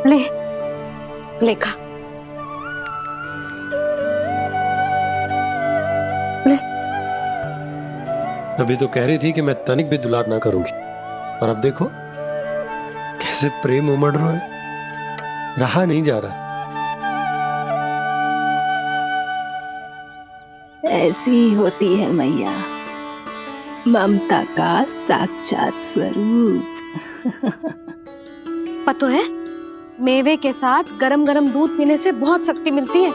ले लेखा ले। अभी तो कह रही थी कि मैं तनिक भी दुलार ना करूंगी, और अब देखो कैसे प्रेम उमड़ रहा है, रहा नहीं जा रहा। ऐसी ही होती है मैया, ममता का साक्षात स्वरूप। पता है, मेवे के साथ गरम गरम दूध पीने से बहुत शक्ति मिलती है।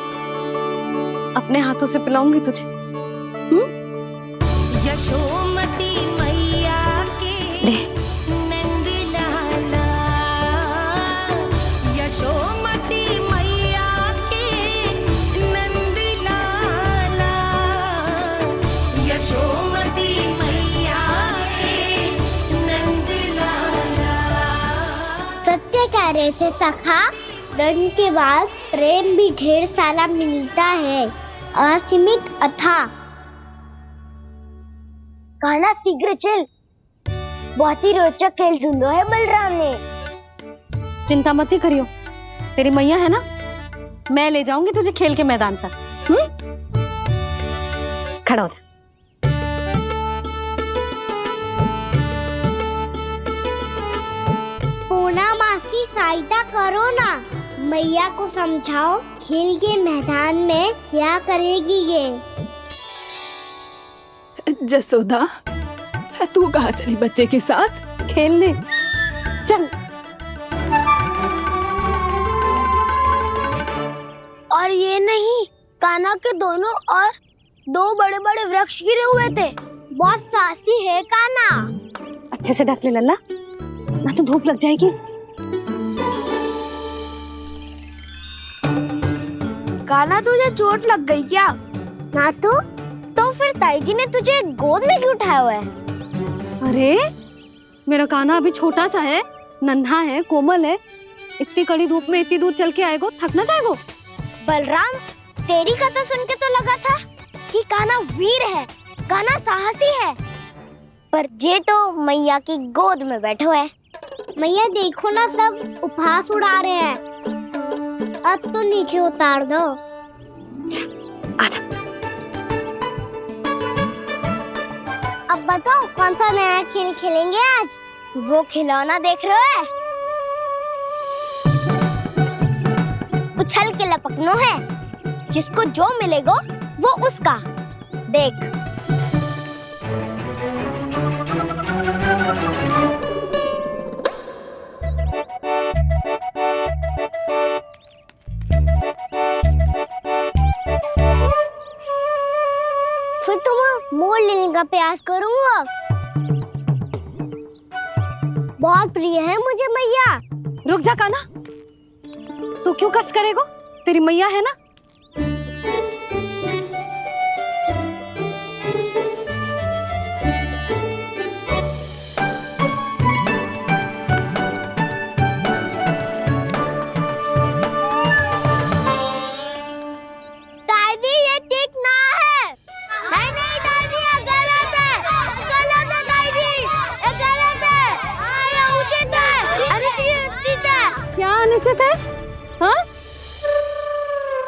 अपने हाथों से पिलाऊंगी तुझे। यशोमती मैया के ले। नंद लाला, यशोमती मैया के नंद लाला, यशोमती मैया के नंद लाला। सत्य कह रहे थे सखा, धन के बाद प्रेम भी ढेर सारा मिलता है, असीमित अथाह। गाना शीघ्र चल, बहुत ही रोचक खेल ढूंढो है बलराम ने। चिंता मत ही करियो, तेरी मैया है ना, मैं ले जाऊंगी तुझे खेल के मैदान तक। खड़ा हो जा। पूना मासी सहायता करो ना, मैया को समझाओ खेल के मैदान में क्या करेगी ये। जसोदा, तू कहाँ चली बच्चे के साथ? खेलने चल। और ये नहीं, कान्हा के दोनों और दो बड़े बड़े वृक्ष गिरे हुए थे। बहुत साहसी है कान्हा। अच्छे से ढक ले लल्ला, ना तो धूप लग जाएगी। कान्हा, तुझे चोट लग गई क्या? ना तो फिर ताई जी ने तुझे गोद में क्यों उठाया हुआ है? अरे मेरा कान्हा अभी छोटा सा है, नन्हा है, कोमल है। इतनी कड़ी धूप में इतनी दूर चल के आएगो, थक ना जाएगो। बलराम, तेरी कथा सुन के तो लगा था कि कान्हा वीर है, कान्हा साहसी है, पर ये तो मैया की गोद में बैठो है। मैया देखो ना, सब उपहास उड़ा रहे हैं। अब तो नीचे उतार दो। आजा। अब बताओ कौन सा नया खेल खेलेंगे आज? वो खिलौना देख रहे हो? उछल के लपकनो है, जिसको जो मिलेगा वो उसका। देख। फिर तुम मोड़ लेने का प्रयास करूंगा। बहुत प्रिय है मुझे मैया। रुक जा कान्हा, तू क्यों कष्ट करेगो, तेरी मैया है ना। दादी, ये ठीक ना है। नहीं दादी, ये गलत है। गलत है दादी, ये गलत है। ये उचित है, अनुचित है। क्या अनुचित है? हाँ,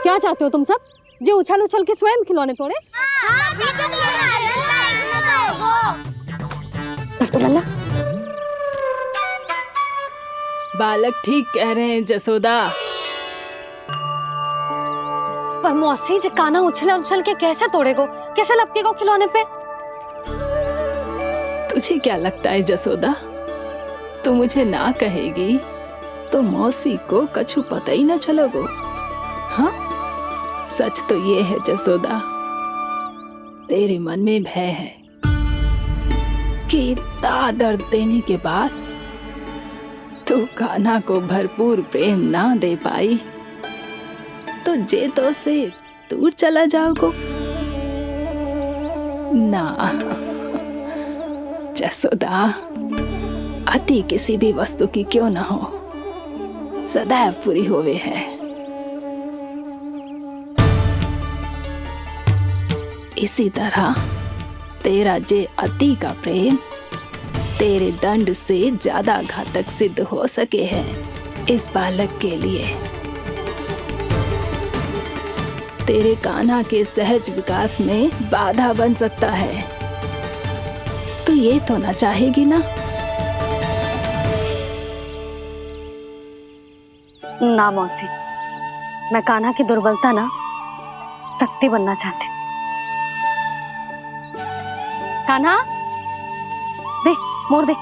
क्या चाहते हो तुम सब? जो उछल उछल के स्वयं खिलौने तोड़े। हाँ, ठीक है, कर तो लल्ला। बालक ठीक कह रहे हैं जसोदा। पर मौसी, जे कान्हा उछल उछल के कैसे तोड़ेगो, कैसे लपकेगो खिलौने पे? तुझे क्या लगता है जसोदा, तू मुझे ना कहेगी तो मौसी को कछु पता ही न चलोगो। हाँ, सच तो ये है जसोदा, तेरे मन में भय है कि इतना दर्द देने के बाद तू कान्हा को भरपूर प्रेम ना दे पाई तो जे तो से दूर चला जाओगो ना। जसोदा, अति किसी भी वस्तु की क्यों ना हो, सदैव पूरी होवे है। इसी तरह तेरा जे अति का प्रेम तेरे दंड से ज्यादा घातक सिद्ध हो सके है। इस बालक के लिए तेरे कान्हा के सहज विकास में बाधा बन सकता है। तो ये तो ना चाहेगी ना? ना मौसी, मैं कान्हा की दुर्बलता ना शक्ति बनना चाहती। कान्हा दे, मोड़ दे।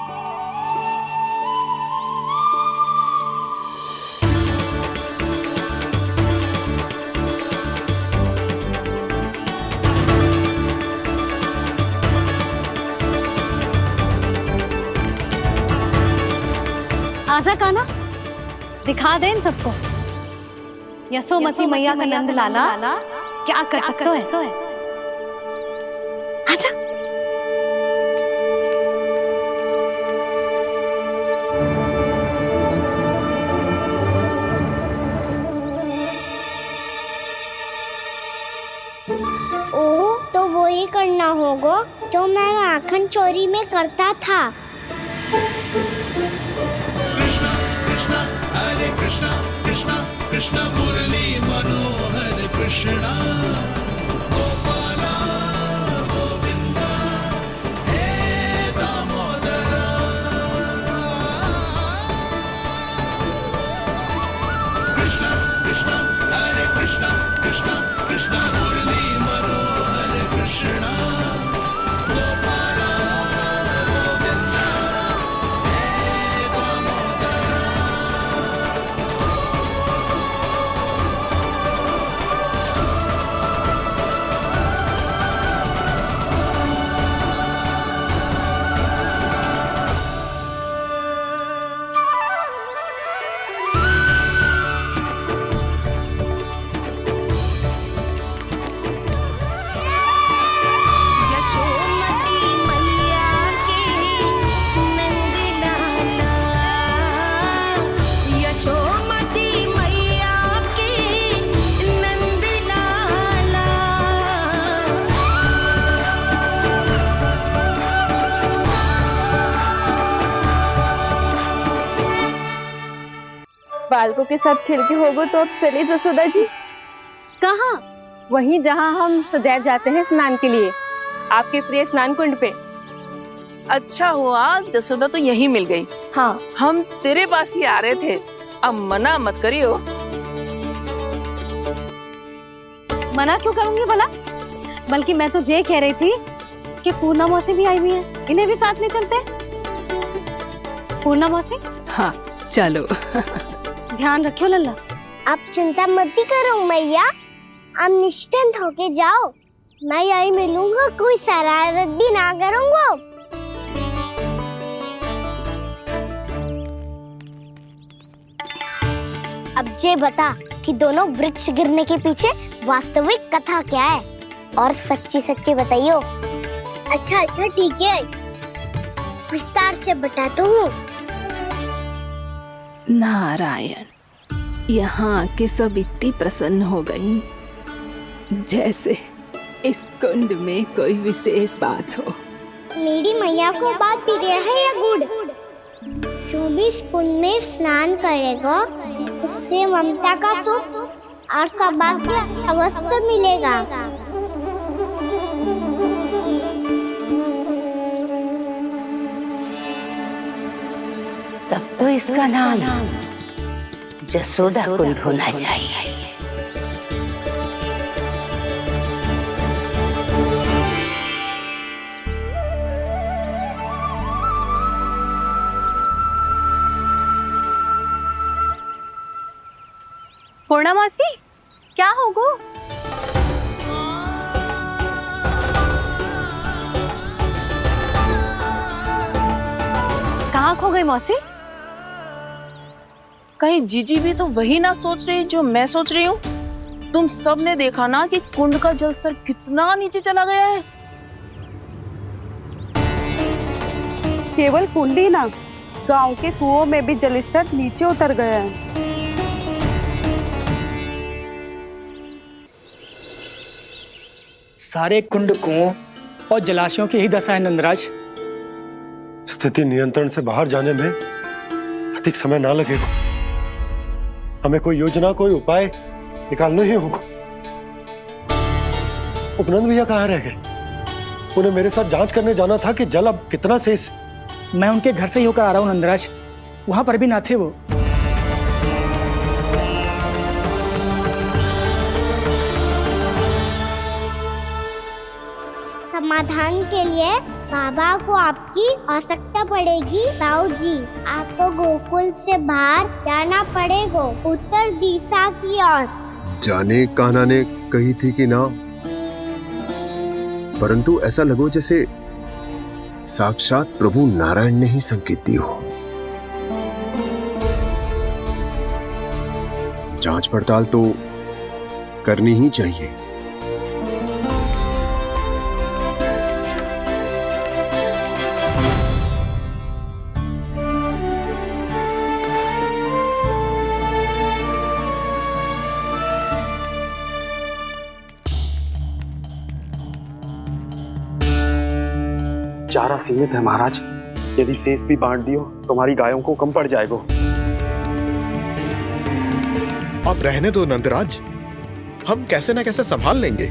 आजा कान्हा, दिखा दे इन सबको यशोमती मैया का नंद लाला क्या कर सकता है। आजा। ओ, तो वो ही करना होगा जो मैं माखन चोरी में करता था। कृष्ण मुरली मनोहर कृष्णा गोपाला गोविंदा हे दामोदरा। कृष्ण कृष्ण हरे कृष्ण कृष्ण कृष्ण मुरली मनोहर कृष्णा गोपाला गोविंदा हे दामोदरा। यशोमती मैया के नंद लाला, यशोमती मैया के नंद लाला। बालकों के साथ खेल के होगो तो अब चले जसोदा जी। कहाँ? वहीं जहाँ हम सदैव जाते हैं स्नान के लिए, आपके प्रिय स्नान कुंड पे। अच्छा हुआ जसोदा तो यहीं मिल गई। हाँ, हम तेरे पास ही आ रहे थे, अब मना मत करियो। मना क्यों करूंगी भला? बल्कि मैं तो ये कह रही थी कि पूर्णा मौसी भी आई हुई है, इन्हें भी साथ ले चलते। पूर्णा मौसी, हाँ चलो। ध्यान रखियो लल्ला। आप चिंता मत करो मैया, आप निश्चिंत होके जाओ, मैं यही मिलूंगा, कोई शरारत भी ना करूंगा। अब ये बता कि दोनों वृक्ष गिरने के पीछे वास्तविक कथा क्या है, और सच्ची सच्ची बताइयो। अच्छा अच्छा ठीक है, विस्तार से बताता हूँ। नारायण, यहाँ के सब इतनी प्रसन्न हो गई जैसे इस कुंड में कोई विशेष बात हो। मेरी मैया को बात प्रिय है या गुड़? जो भी इस कुंड में स्नान करेगा उससे ममता का सुख और सौभाग्य अवश्य मिलेगा। तब तो इसका नाम जसोदा कुंड होना चाहिए। पूर्णा मौसी, क्या होगो? कहाँ खो गई मौसी? कहीं जीजी भी तो वही ना सोच रही जो मैं सोच रही हूँ। तुम सब ने देखा ना कि कुंड का जलस्तर कितना नीचे चला गया है। केवल कुंड ही ना, गांव के कुओं में भी जलस्तर नीचे उतर गया है। सारे कुंड कुओं और जलाशयों की ही दशा है नंदराज। स्थिति नियंत्रण से बाहर जाने में अधिक समय ना लगेगा। हमें कोई योजना, कोई उपाय निकालना ही होगा। उपनंद भैया कहाँ रह गए? उन्हें मेरे साथ जांच करने जाना था कि जल अब कितना शेष। मैं उनके घर से ही होकर आ रहा हूँ नंदराज, वहां पर भी ना थे वो। समाधान के लिए बाबा को आपकी आवश्यकता पड़ेगी। ताऊ जी, आपको गोकुल से बाहर जाना पड़ेगा, उत्तर दिशा की ओर। जाने कान्हा ने कही थी कि ना, परंतु ऐसा लगो जैसे साक्षात प्रभु नारायण ने ही संकेत दी हो। जांच पड़ताल तो करनी ही चाहिए। चारा सीमित है महाराज, यदि शेष भी बांट दियो तो हमारी गायों को कम पड़ जाएगा। अब रहने दो नंदराज, हम कैसे न कैसे संभाल लेंगे।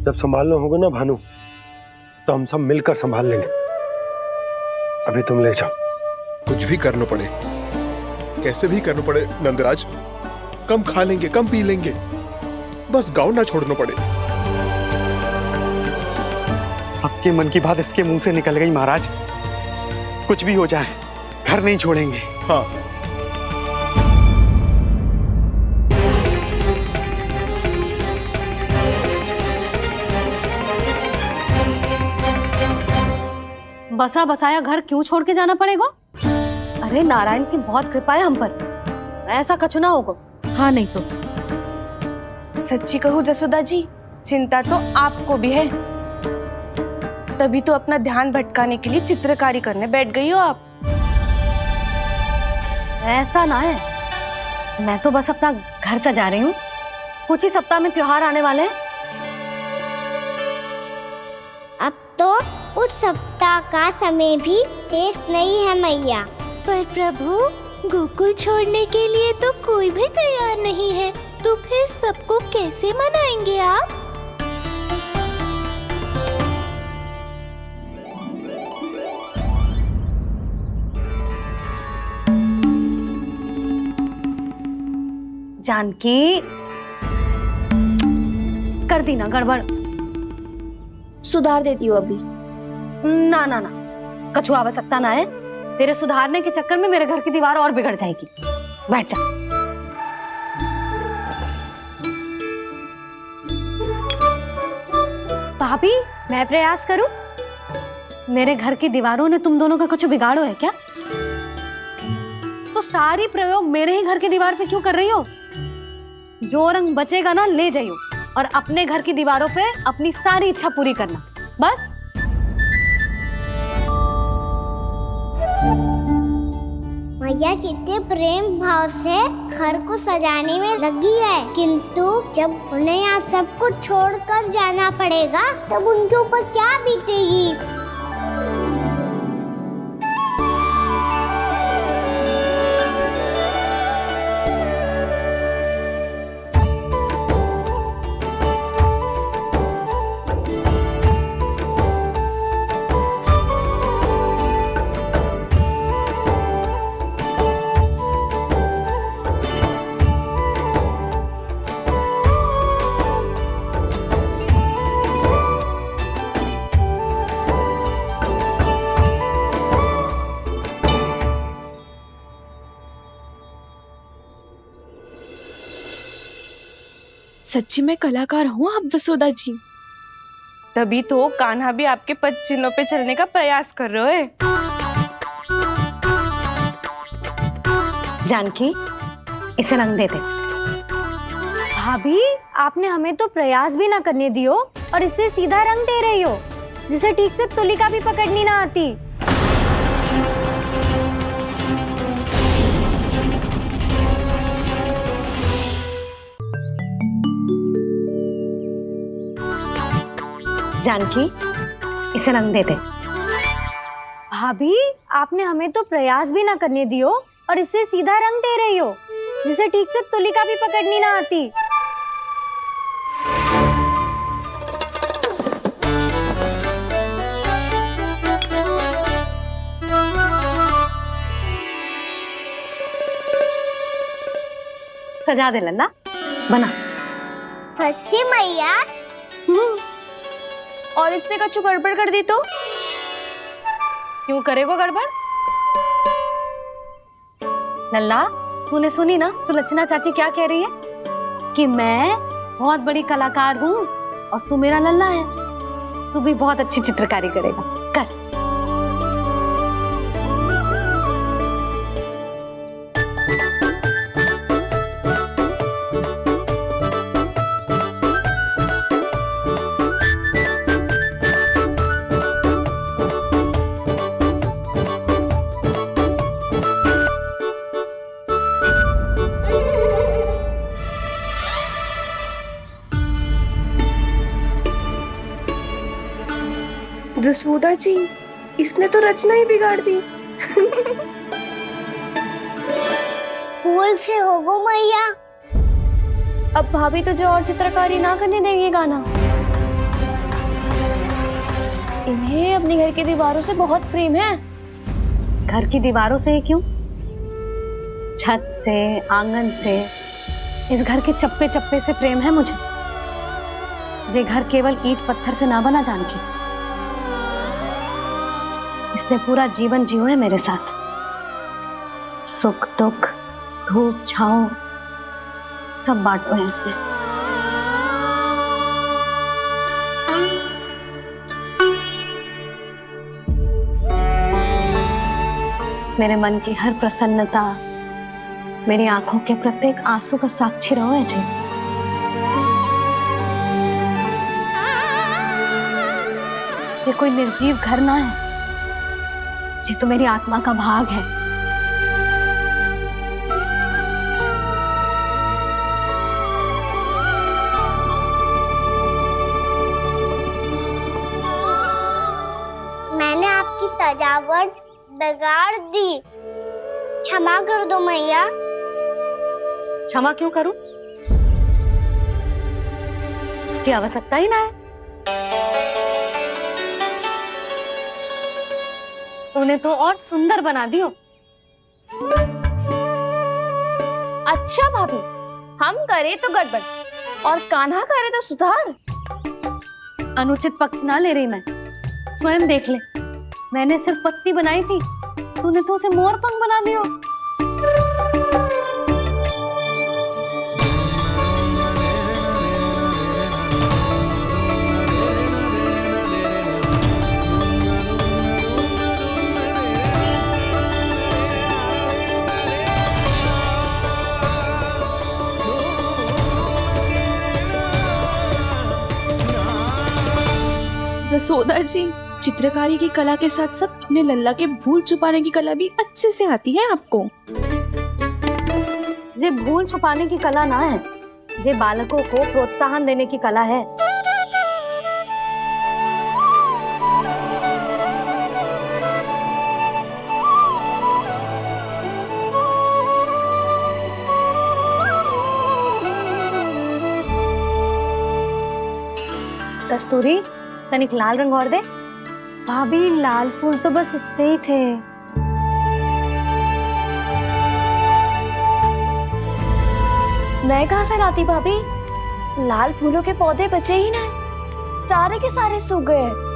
जब संभालना होगा ना भानु, तो हम सब मिलकर संभाल लेंगे। अभी तुम ले जाओ। कुछ भी करना पड़े, कैसे भी करना पड़े नंदराज, कम खा लेंगे, कम पी लेंगे, बस गांव ना छोड़ना पड़े। सबके मन की बात इसके मुंह से निकल गई महाराज। कुछ भी हो जाए, घर नहीं छोड़ेंगे। हाँ, बसा बसाया घर क्यों छोड़ के जाना पड़ेगा? अरे नारायण की बहुत कृपा है हम पर, ऐसा कछु ना होगा। हाँ नहीं तो सच्ची कहूँ जसोदा जी, चिंता तो आपको भी है, तभी तो अपना ध्यान भटकाने के लिए चित्रकारी करने बैठ गई हो आप। ऐसा ना है, मैं तो बस अपना घर सजा रही हूँ। कुछ ही सप्ताह में त्योहार आने वाले हैं। अब तो उस सप्ताह का समय भी शेष नहीं है मैया। पर प्रभु, गोकुल छोड़ने के लिए तो कोई भी तैयार नहीं है, तो फिर सबको कैसे मनाएंगे आप? जानकी, कर दी ना गड़बड़। सुधार देती हूँ अभी। ना ना ना, कछु आवश्यकता ना है। तेरे सुधारने के चक्कर में मेरे घर की दीवार और बिगड़ जाएगी। बैठ जा। भाभी, मैं प्रयास करूं? मेरे घर की दीवारों ने तुम दोनों का कुछ बिगाड़ो है क्या? तो सारी प्रयोग मेरे ही घर की दीवार पे क्यों कर रही हो? जो रंग बचेगा ना ले जाइयो, और अपने घर की दीवारों पे अपनी सारी इच्छा पूरी करना, बस। मैया कितने प्रेम भाव से घर को सजाने में लगी है, किंतु जब उन्हें यहाँ सब कुछ छोड़कर जाना पड़ेगा तब उनके ऊपर क्या बीतेगी? सच्ची में कलाकार हूँ आप जसोदा जी, तभी तो कान्हा भी आपके पद चिन्हों पे चलने का प्रयास कर रहे है। जानकी, इसे रंग दे दे। भाभी, आपने हमें तो प्रयास भी ना करने दियो और इसे सीधा रंग दे रही हो, जिसे ठीक से तुलिका भी पकड़नी ना आती। जानकी, इसे रंग दे दे। भाभी, आपने हमें तो प्रयास भी ना करने दियो और इसे सीधा रंग दे रही हो जिसे ठीक से तुलिका भी पकड़नी ना आती। सजा दे लल्ला, बना। सच्ची मैया? और इसने कछु गड़बड़ कर दी तो? क्यों करेगो गड़बड़? लल्ला, तूने सुनी ना सुलक्षणा चाची क्या कह रही है कि मैं बहुत बड़ी कलाकार हूँ और तू मेरा लल्ला है, तू भी बहुत अच्छी चित्रकारी करेगा, कर। जसोदा जी, इसने तो रचना ही बिगाड़ दी। फूल से होगो मैया। अब भाभी तुझे और चित्रकारी ना करने देंगे गाना। इन्हें अपने घर की दीवारों से बहुत प्रेम है। घर की दीवारों से ही क्यों, छत से, आंगन से, इस घर के चप्पे चप्पे से प्रेम है मुझे। जे घर केवल ईंट पत्थर से ना बना जानकी, इसने पूरा जीवन जियो है मेरे साथ। सुख दुख, धूप छाओ सब बांटो है इसने। मेरे मन की हर प्रसन्नता, मेरी आंखों के प्रत्येक आंसू का साक्षी रहो है जी। जे कोई निर्जीव घर ना है, जी तो मेरी आत्मा का भाग है। मैंने आपकी सजावट बिगाड़ दी, क्षमा कर दो मैया। क्षमा क्यों करूं? इसकी आवश्यकता ही ना है। तूने तो और सुंदर बना दियो। अच्छा भाभी, हम करे तो गड़बड़ और कान्हा करे तो सुधार। अनुचित पक्ष ना ले रही मैं, स्वयं देख ले। मैंने सिर्फ पत्ती बनाई थी, तूने तो उसे मोर पंख बना दियो। जसोदा जी, चित्रकारी की कला के साथ साथ अपने लल्ला के भूल छुपाने की कला भी अच्छे से आती है आपको। जे भूल छुपाने की कला ना है, जे बालकों को प्रोत्साहन देने की कला है। कस्तूरी, तनिक लाल रंग और दे। भाभी, लाल फूल तो बस इतने ही थे। मैं कहाँ से लाती भाभी? लाल फूलों के पौधे बचे ही ना, सारे के सारे सूख गए।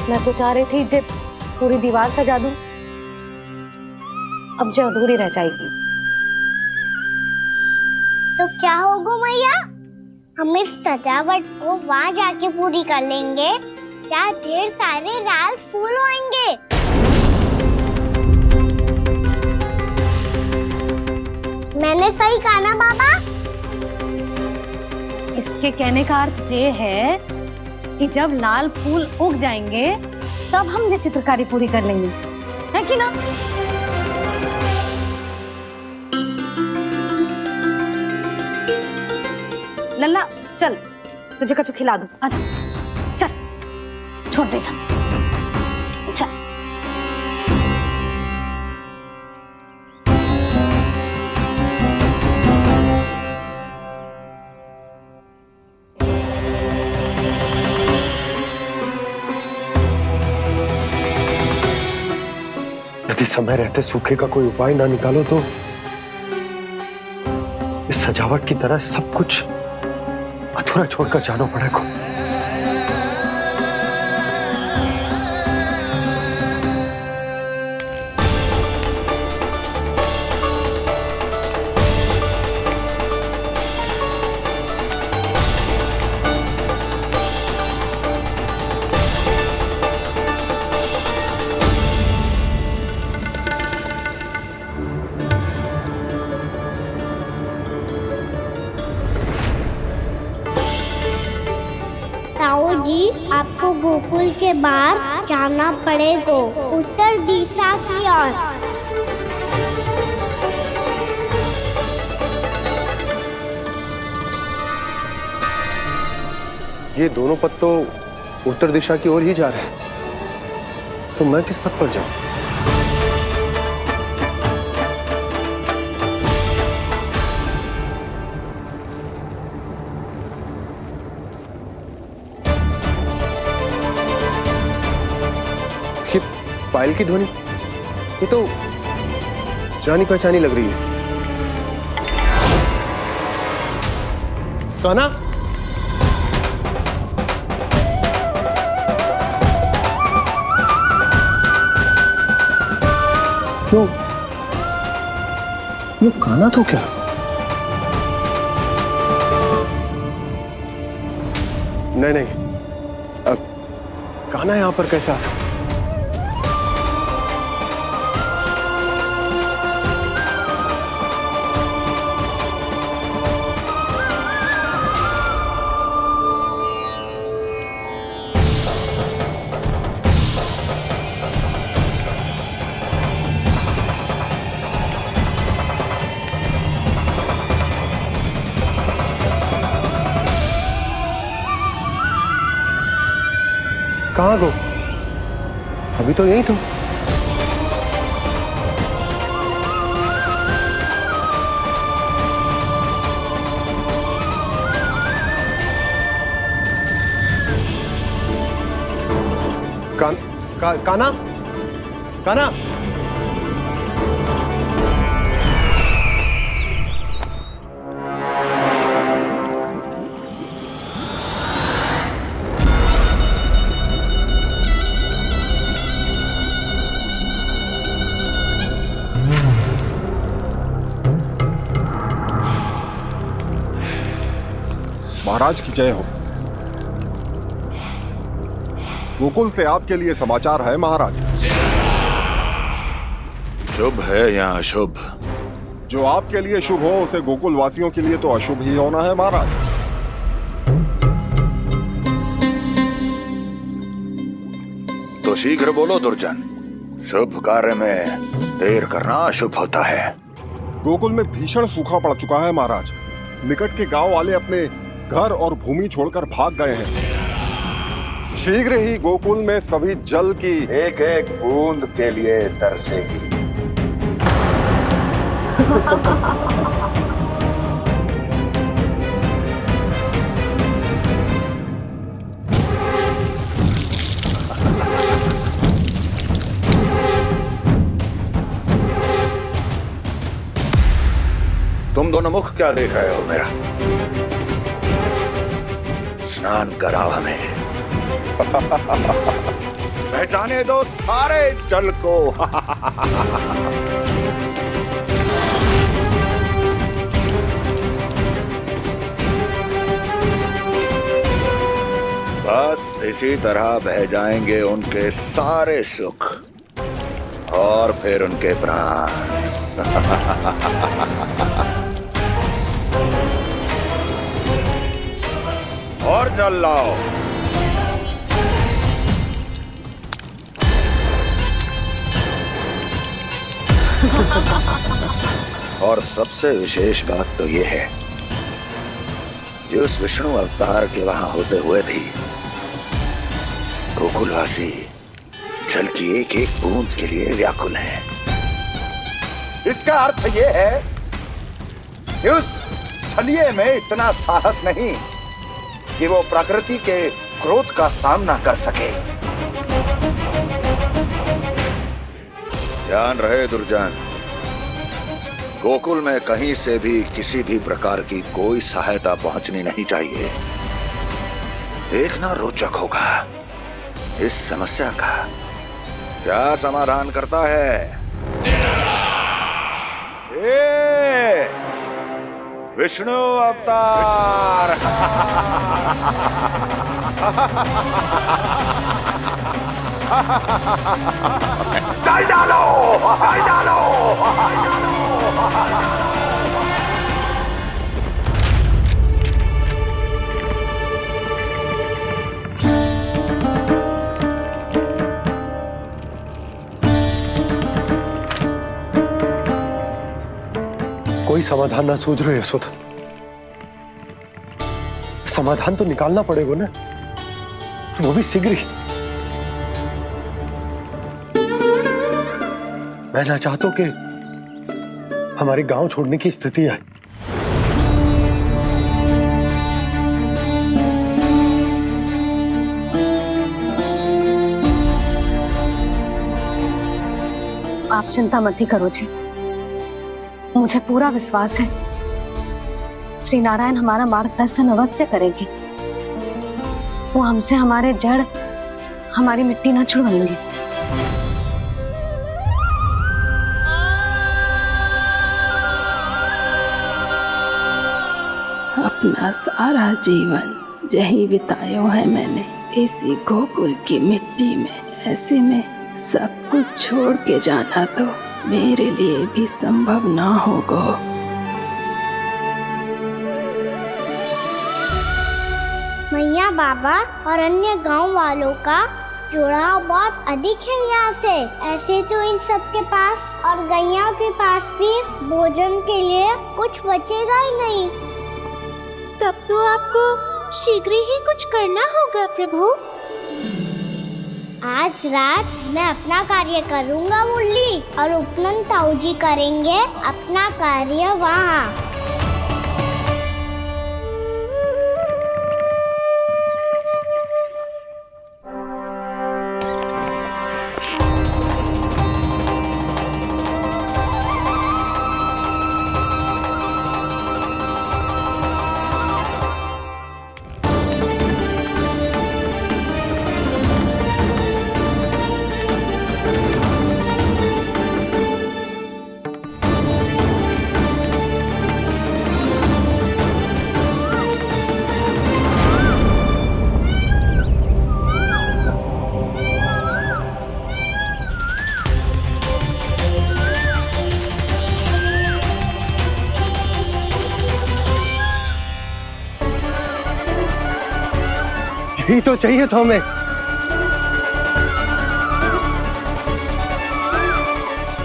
मैं तो चाह रही थी जब पूरी दीवार सजा दूं, अब जो अधूरी रह जाएगी। तो क्या होगा मैया? हम इस सजावट को वहाँ जाके पूरी कर लेंगे, जहाँ ढेर सारे लाल फूल होंगे। मैंने सही कहा ना बाबा? इसके कहने का अर्थ ये है कि जब लाल फूल उग जाएंगे तब हम ये चित्रकारी पूरी कर लेंगे। है कि ना? लल्ला चल, तुझे कछु खिला दूं, आजा चल, छोड़ दे चल चल। यदि समय रहते सूखे का कोई उपाय ना निकालो तो इस सजावट की तरह सब कुछ अधूरा छोड़कर जाना पड़ेगा। ताऊ जी, आपको गोकुल के बाहर जाना पड़ेगा, उत्तर दिशा की ओर। ये दोनों पथ तो उत्तर दिशा की ओर ही जा रहे हैं, तो मैं किस पथ पर जाऊं? ये पायल की ध्वनि, ये तो जानी पहचानी लग रही है। कान्हा, क्यों? ये कान्हा तो क्या? नहीं नहीं, अब कान्हा यहां पर कैसे आ सकता? कहाँ गो? अभी तो यही तो। कान्हा, कान्हा, महाराज की जय हो। गोकुल से आपके लिए समाचार है महाराज। शुभ है या अशुभ? जो आपके लिए शुभ हो उसे गोकुल वासियों के लिए तो अशुभ ही होना है महाराज। तो शीघ्र बोलो दुर्जन, शुभ कार्य में देर करना अशुभ होता है। गोकुल में भीषण सूखा पड़ चुका है महाराज। निकट के गांव वाले अपने घर और भूमि छोड़कर भाग गए हैं। शीघ्र ही गोकुल में सभी जल की एक एक बूंद के लिए तरसेगी। तुम दोनों मुख क्या देख रहे हो मेरा? स्नान कराओ हमें। पहचाने दो सारे जल को। बस इसी तरह बह जाएंगे उनके सारे सुख और फिर उनके प्राण। और जल लाओ। और सबसे विशेष बात तो ये है जो उस विष्णु अवतार के वहां होते हुए भी गोकुलवासी जल की एक एक बूंद के लिए व्याकुल है। इसका अर्थ ये है कि उस छलिए में इतना साहस नहीं कि वो प्रकृति के क्रोध का सामना कर सके। ध्यान रहे दुर्जन, गोकुल में कहीं से भी किसी भी प्रकार की कोई सहायता पहुंचनी नहीं चाहिए। देखना रोचक होगा इस समस्या का क्या समाधान करता है। विष्णु अवतार। चल डालो, चल डालो। कोई समाधान ना सूझ रहे यशोदा। समाधान तो निकालना पड़ेगा ना, वो भी शीघ्र ही। मैं ना चाहता हूं कि हमारे गांव छोड़ने की स्थिति आए। आप चिंता मत ही करो जी, मुझे पूरा विश्वास है श्री नारायण हमारा मार्गदर्शन अवश्य करेंगे। वो हमसे हमारे जड़, हमारी मिट्टी ना छुड़वाएंगे। अपना सारा जीवन यही बिताया है मैंने, इसी गोकुल की मिट्टी में। ऐसे में सब कुछ छोड़ के जाना तो मेरे लिए भी संभव ना होगा। मैया, बाबा और अन्य गांव वालों का जुड़ाव बहुत अधिक है यहाँ से। ऐसे तो इन सब के पास और गैया के पास भी भोजन के लिए कुछ बचेगा ही नहीं। तब तो आपको शीघ्र ही कुछ करना होगा प्रभु। आज रात मैं अपना कार्य करूँगा मुरली, और उपनंद ताऊ जी करेंगे अपना कार्य वहाँ। यही तो चाहिए था हमें।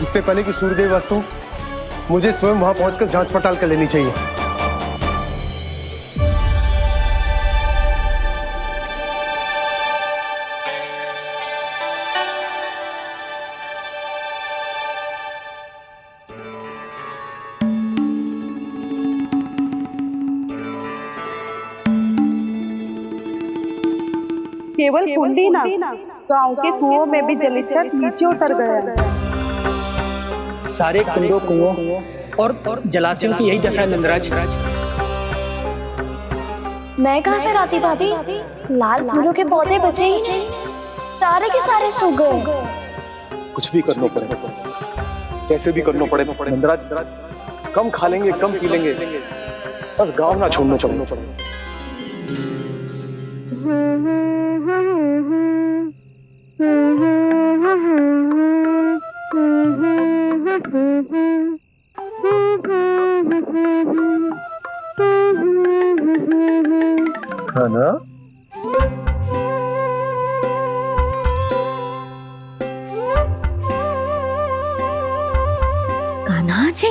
इससे पहले कि सूर्यदेव अस्त हो, मुझे स्वयं वहां पहुंचकर जांच पड़ताल कर लेनी चाहिए। केवल कुंडी ना, गांव के कुओं में भी जलस्तर नीचे उतर गया है। सारे कुंडों, कुओं और जलाशयों की यही दशा है नंदराज। मैं कहाँ से लाती भाभी? लाल फूलों के पौधे बचे ही नहीं, सारे के सारे सूख गए। कुछ भी करना पड़ेगा, कैसे भी करना पड़ेगा नंदराज। कम खा लेंगे, कम पी लेंगे, बस गांव ना छोड़ना चाहिए। है ना? जी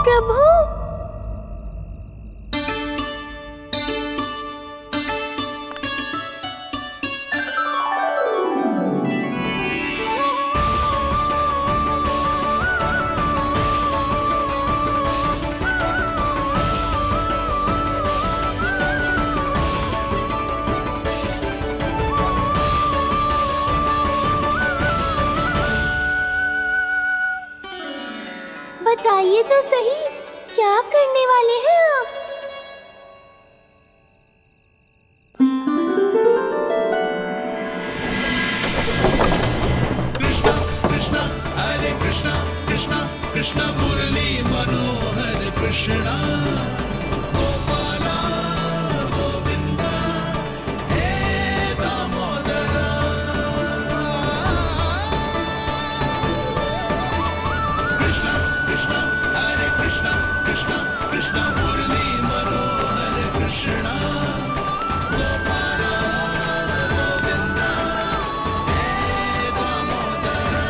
प्रभु बताइए तो सही, क्या करने वाले हैं आप? कृष्णा कृष्णा हरे कृष्णा कृष्णा कृष्णा मुरली मनोहर कृष्णा गोपाला गोविंदा हे दामोदरा कृष्णा कृष्णा हरे कृष्णा कृष्णा कृष्णा मुरली मनोहर कृष्णा गोपाला गोविंदा हे दामोदरा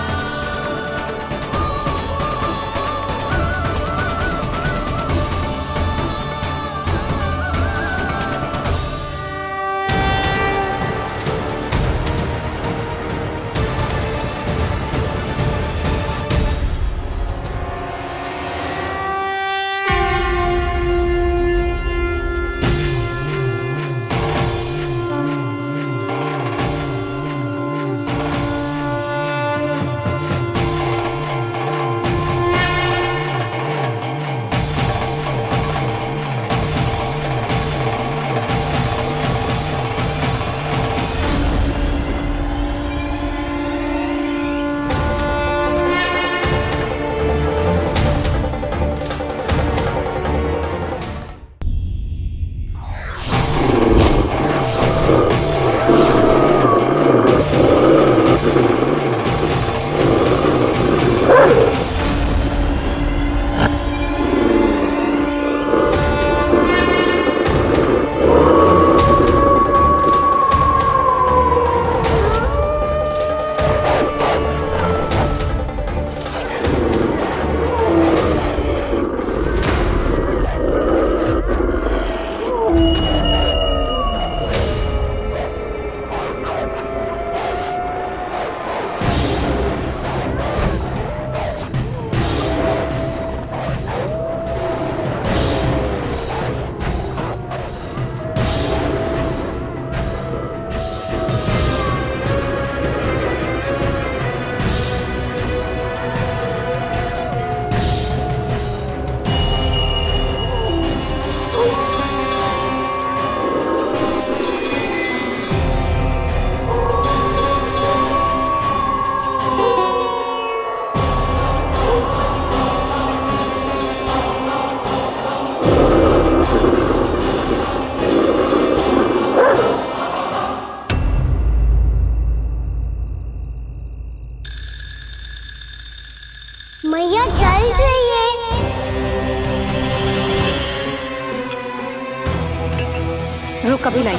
मैया जल जाइए। रुक कभी लाई।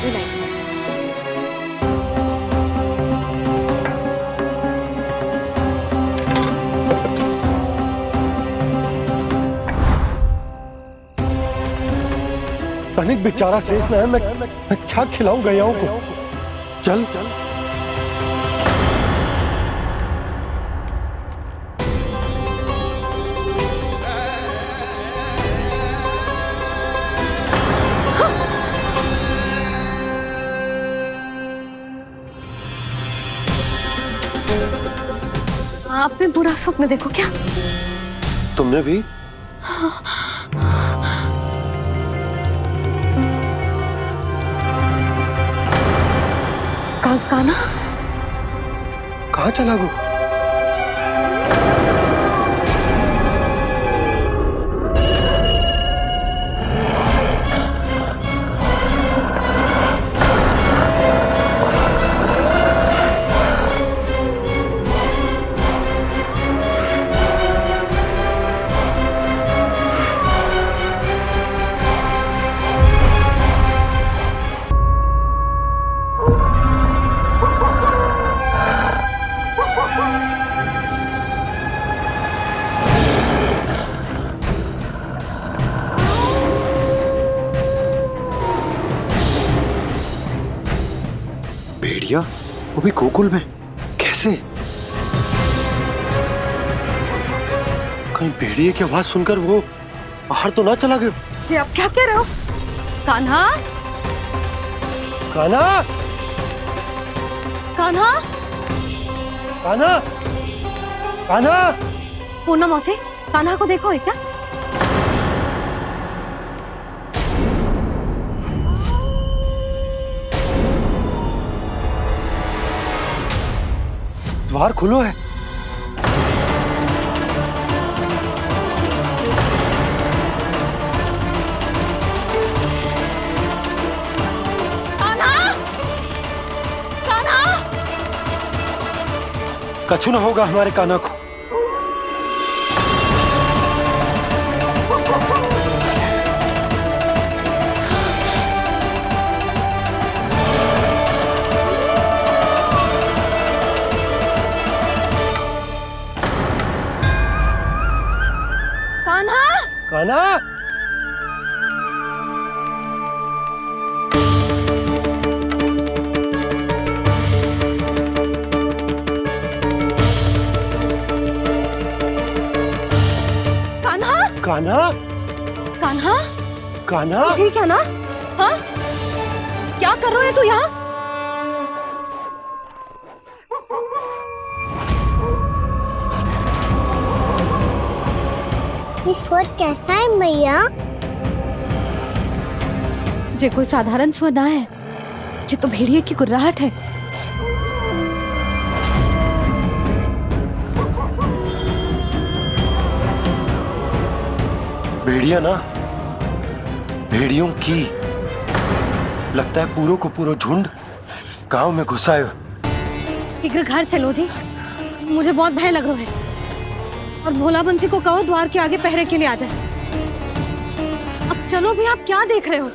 तनिक बेचारा शेष न है, मैं क्या खिलाऊं गयाओं को। चल चल आप भी बुरा स्वप्न देखो क्या? तुमने भी? काना कहाँ चला गो? भेड़िया? वो भी गोकुल में? कैसे? कहीं भेड़िए की आवाज सुनकर वो बाहर तो ना चला गया? जी आप क्या कह रहे हो? कान्हा? कान्हा? कान्हा? कान्हा? कान्हा? पूर्णा मौसी, कान्हा को देखो है क्या? द्वार खुलो है। कान्हा? कान्हा? कछु ना होगा हमारे कान्हा को। कान्हा? कान्हा? कान्हा? कान्हा? कान्हा? ठीक है ना? हाँ? क्या कर रहे हो तू यहाँ? ये स्वर कैसा है मैया? जे कोई साधारण स्वर ना है, जे तो भेड़िए की गुर्राहट है। भेड़िया ना, भेड़ियों की। लगता है पूरो को पूरो झुंड गांव में घुसा है। शीघ्र घर चलो जी, मुझे बहुत भय लग रहा है। और भोला बंसी को कहो द्वार के आगे पहरे के लिए आ जाए। अब चलो भी, आप क्या देख रहे हो?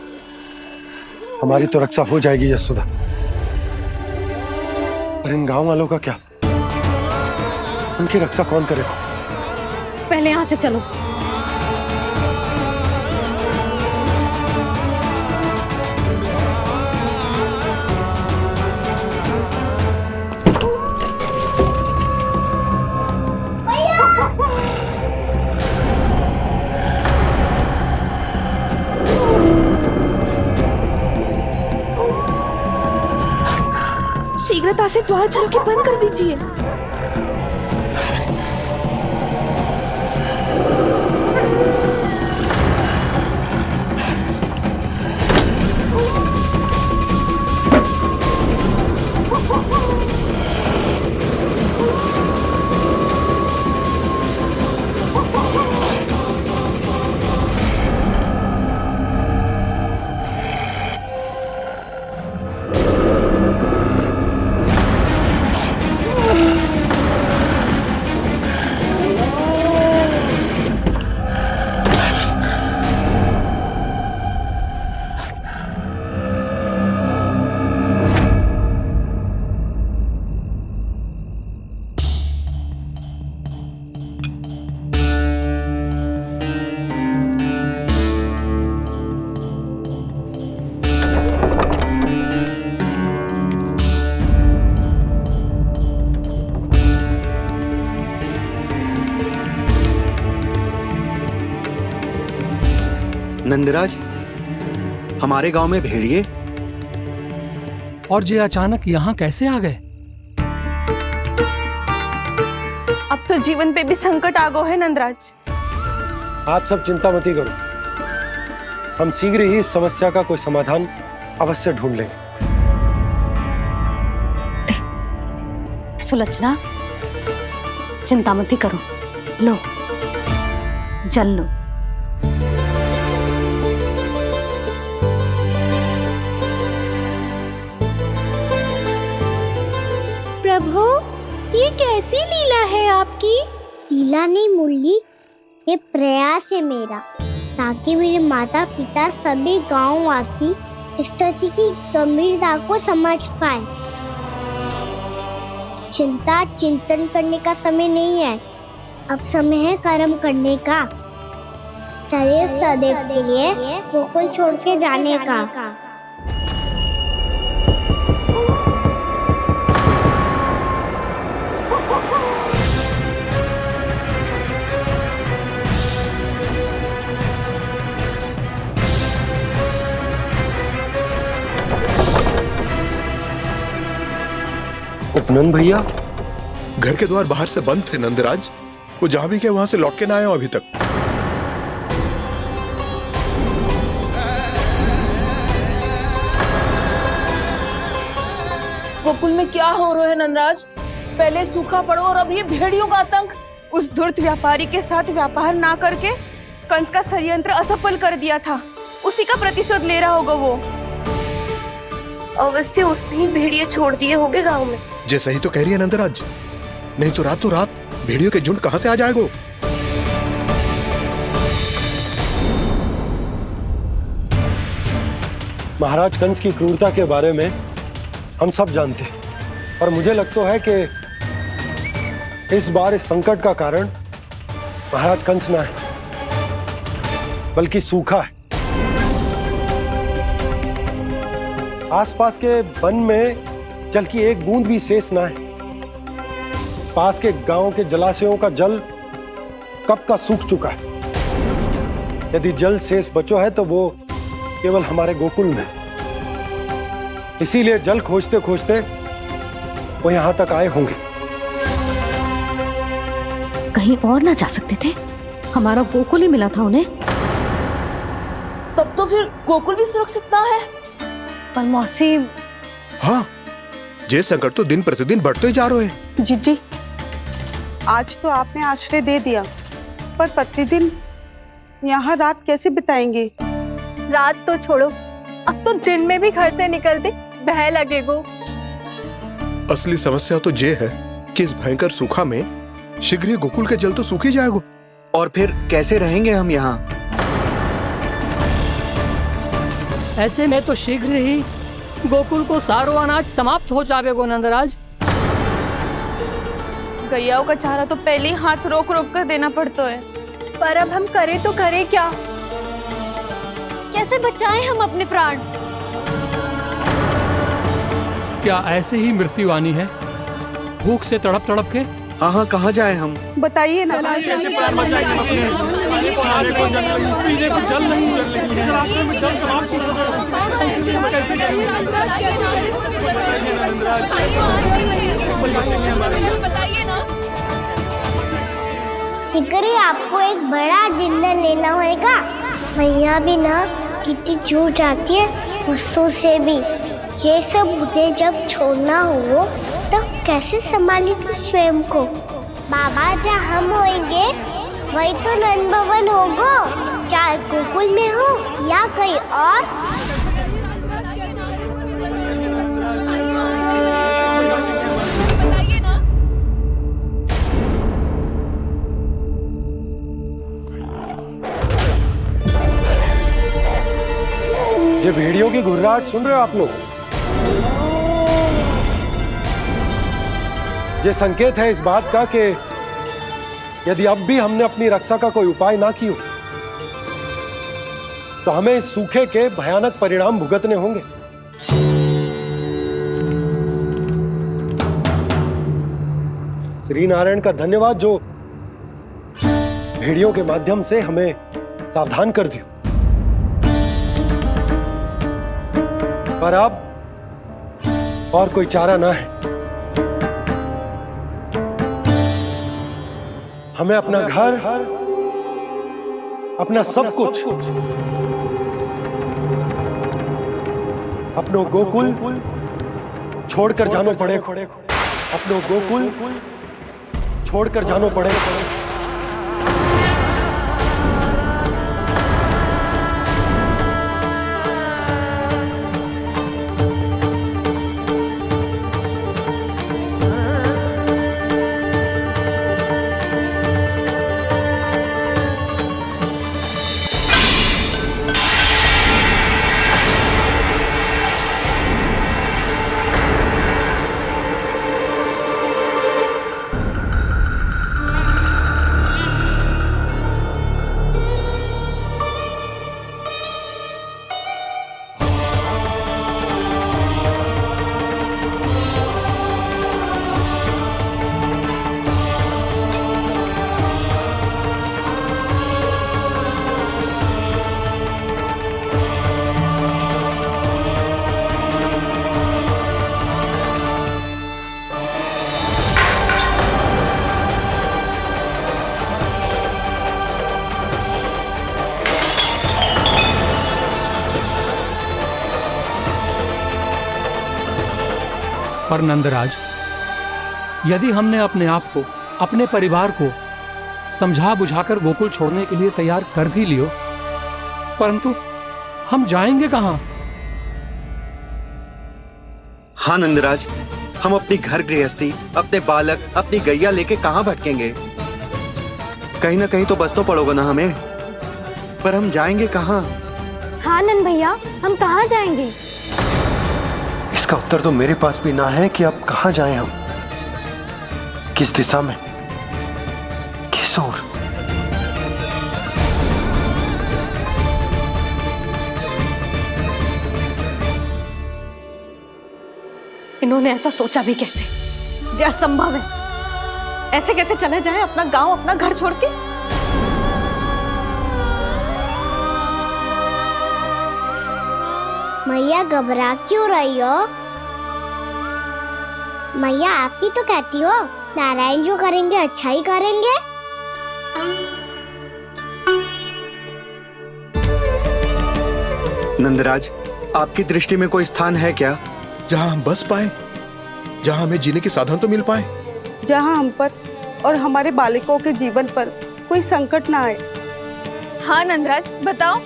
हमारी तो रक्षा हो जाएगी यशोदा, पर इन गांव वालों का क्या? उनकी रक्षा कौन करेगा? पहले यहाँ से चलो। शीघ्रता से द्वार चलो के बंद कर दीजिए। नंदराज, हमारे गांव में भेड़िए और ये अचानक यहाँ कैसे आ गए? अब तो जीवन पे भी संकट आ गो है नंदराज। आप सब चिंता मत करो, हम शीघ्र ही इस समस्या का कोई समाधान अवश्य ढूंढ लेंगे। सुलक्षणा, चिंता मत करो, लो जल लो। प्रभु, ये कैसी लीला है आपकी? लीला नहीं मुरली, ये प्रयास है मेरा, ताकि मेरे माता पिता सभी गांव वासी इस स्थिति की गंभीरता को समझ पाए। चिंता चिंतन करने का समय नहीं है, अब समय है कर्म करने का, सदैव सदैव के लिए गोकुल छोड़ के जाने का। उपनंद भैया, घर के द्वार बाहर से बंद थे नंदराज, वो जहां भी गए वहां से लौट के ना आए हो अभी तक। गोकुल में क्या हो रहा है नंदराज? पहले सूखा पड़ो और अब ये भेड़ियों का आतंक। उस धूर्त व्यापारी के साथ व्यापार ना करके कंस का षड्यंत्र असफल कर दिया था, उसी का प्रतिशोध ले रहा होगा वो। अवश्य उसने ही भेड़िए छोड़ दिए होंगे गांव में। जैसा ही तो कह रही है नंदराज, नहीं तो रात भेड़ियों के झुंड कहां से आ जाएगा? महाराज कंस की क्रूरता के बारे में हम सब जानते हैं, और मुझे लगता है कि इस बार इस संकट का कारण महाराज कंस ना है, बल्कि सूखा है। आसपास के वन में जल की एक बूंद भी शेष ना है। पास के गांव के जलाशयों का जल कब का सूख चुका है। यदि जल शेष बचो है तो वो केवल हमारे गोकुल में। इसीलिए जल खोजते खोजते वो यहां तक आए होंगे। कहीं और ना जा सकते थे? हमारा गोकुल ही मिला था उन्हें। तब तो फिर गोकुल भी सुरक्षित ना है। पर मौसी, हाँ, ये संकट तो दिन प्रतिदिन बढ़ते जा रहे हैं। जीजी, आज तो आपने आश्रय दे दिया, पर प्रतिदिन यहाँ रात कैसे बिताएंगे? रात तो छोड़ो, अब तो दिन में भी घर से निकलते भय लगेगो। असली समस्या तो ये है कि इस भयंकर सूखा में शीघ्र ही गोकुल के जल तो सूख ही जाएगा। और फिर कैसे रहेंगे हम यहाँ? ऐसे में तो शीघ्र ही गोकुल को सारो अनाज समाप्त हो जाएगो नंदराज। गैयाओं का चारा तो पहले ही हाथ रोक रोक कर देना पड़ता है। पर अब हम करें तो करें क्या? कैसे बचाएं हम अपने प्राण? क्या ऐसे ही मृत्यु आनी है, भूख से तड़प तड़प के? हाँ, कहाँ जाएं हम? बताइए ना। कैसे प्राण बचाएं? पीने को जल नहीं मिल रही है, रास्ते में जल समाप्त हो शीघ्र ही आपको एक बड़ा डिनर लेना होगा। मैया भी ना कितनी जूझ जाती है गुस्सों से भी। ये सब उन्हें जब छोड़ना हो तो कैसे संभाली तू स्वयं को? बाबा जहाँ हम होंगे वही तो नंद भवन होगा, चाहे गोकुल में हो या कहीं और। ये भेड़ियों की घुर्राहट सुन रहे हो आप लोग? ये संकेत है इस बात का कि यदि अब भी हमने अपनी रक्षा का कोई उपाय ना किया तो हमें इस सूखे के भयानक परिणाम भुगतने होंगे। श्री नारायण का धन्यवाद जो भेड़ियों के माध्यम से हमें सावधान कर दिया। पर अब और कोई चारा ना है। हमें अपना घर, अपना सब कुछ, अपनो गोकुल छोड़कर जानो पड़े। अपनो गोकुल छोड़कर जानो पड़े। पर नंदराज, यदि हमने अपने आप को, अपने परिवार को समझा बुझाकर गोकुल छोड़ने के लिए तैयार कर भी लियो, परंतु हम जाएंगे कहां? हाँ नंदराज, हम अपनी घर गृहस्थी, अपने बालक, अपनी गैया लेके कहां भटकेंगे? कहीं ना कहीं तो बस तो पड़ोगे ना हमें, पर हम जाएंगे कहां? हाँ नंद भैया, हम कहाँ जाएंगे? इसका उत्तर तो मेरे पास भी ना है कि अब कहां जाएं हम, किस दिशा में, किस ओर। इन्होंने ऐसा सोचा भी कैसे? जो असंभव है। ऐसे कैसे चले जाएं अपना गांव, अपना घर छोड़ के? मैया घबरा क्यों रही हो? मैया आप ही तो कहती हो नारायण जो करेंगे अच्छा ही करेंगे। नंदराज, आपकी दृष्टि में कोई स्थान है क्या जहां हम बस पाए, जहां हमें जीने के साधन तो मिल पाए, जहां हम पर और हमारे बालकों के जीवन पर कोई संकट ना आए? हाँ नंदराज, बताओ,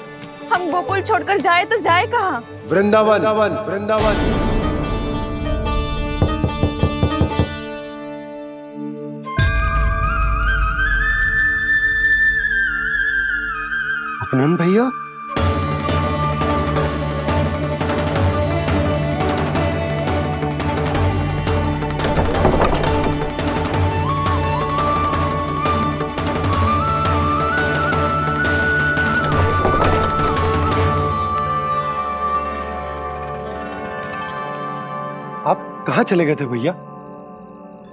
हम गोकुल छोड़कर जाए तो जाए कहाँ? वृंदावन, वृंदावन। अपनन भैया, कहाँ चले गए थे भैया?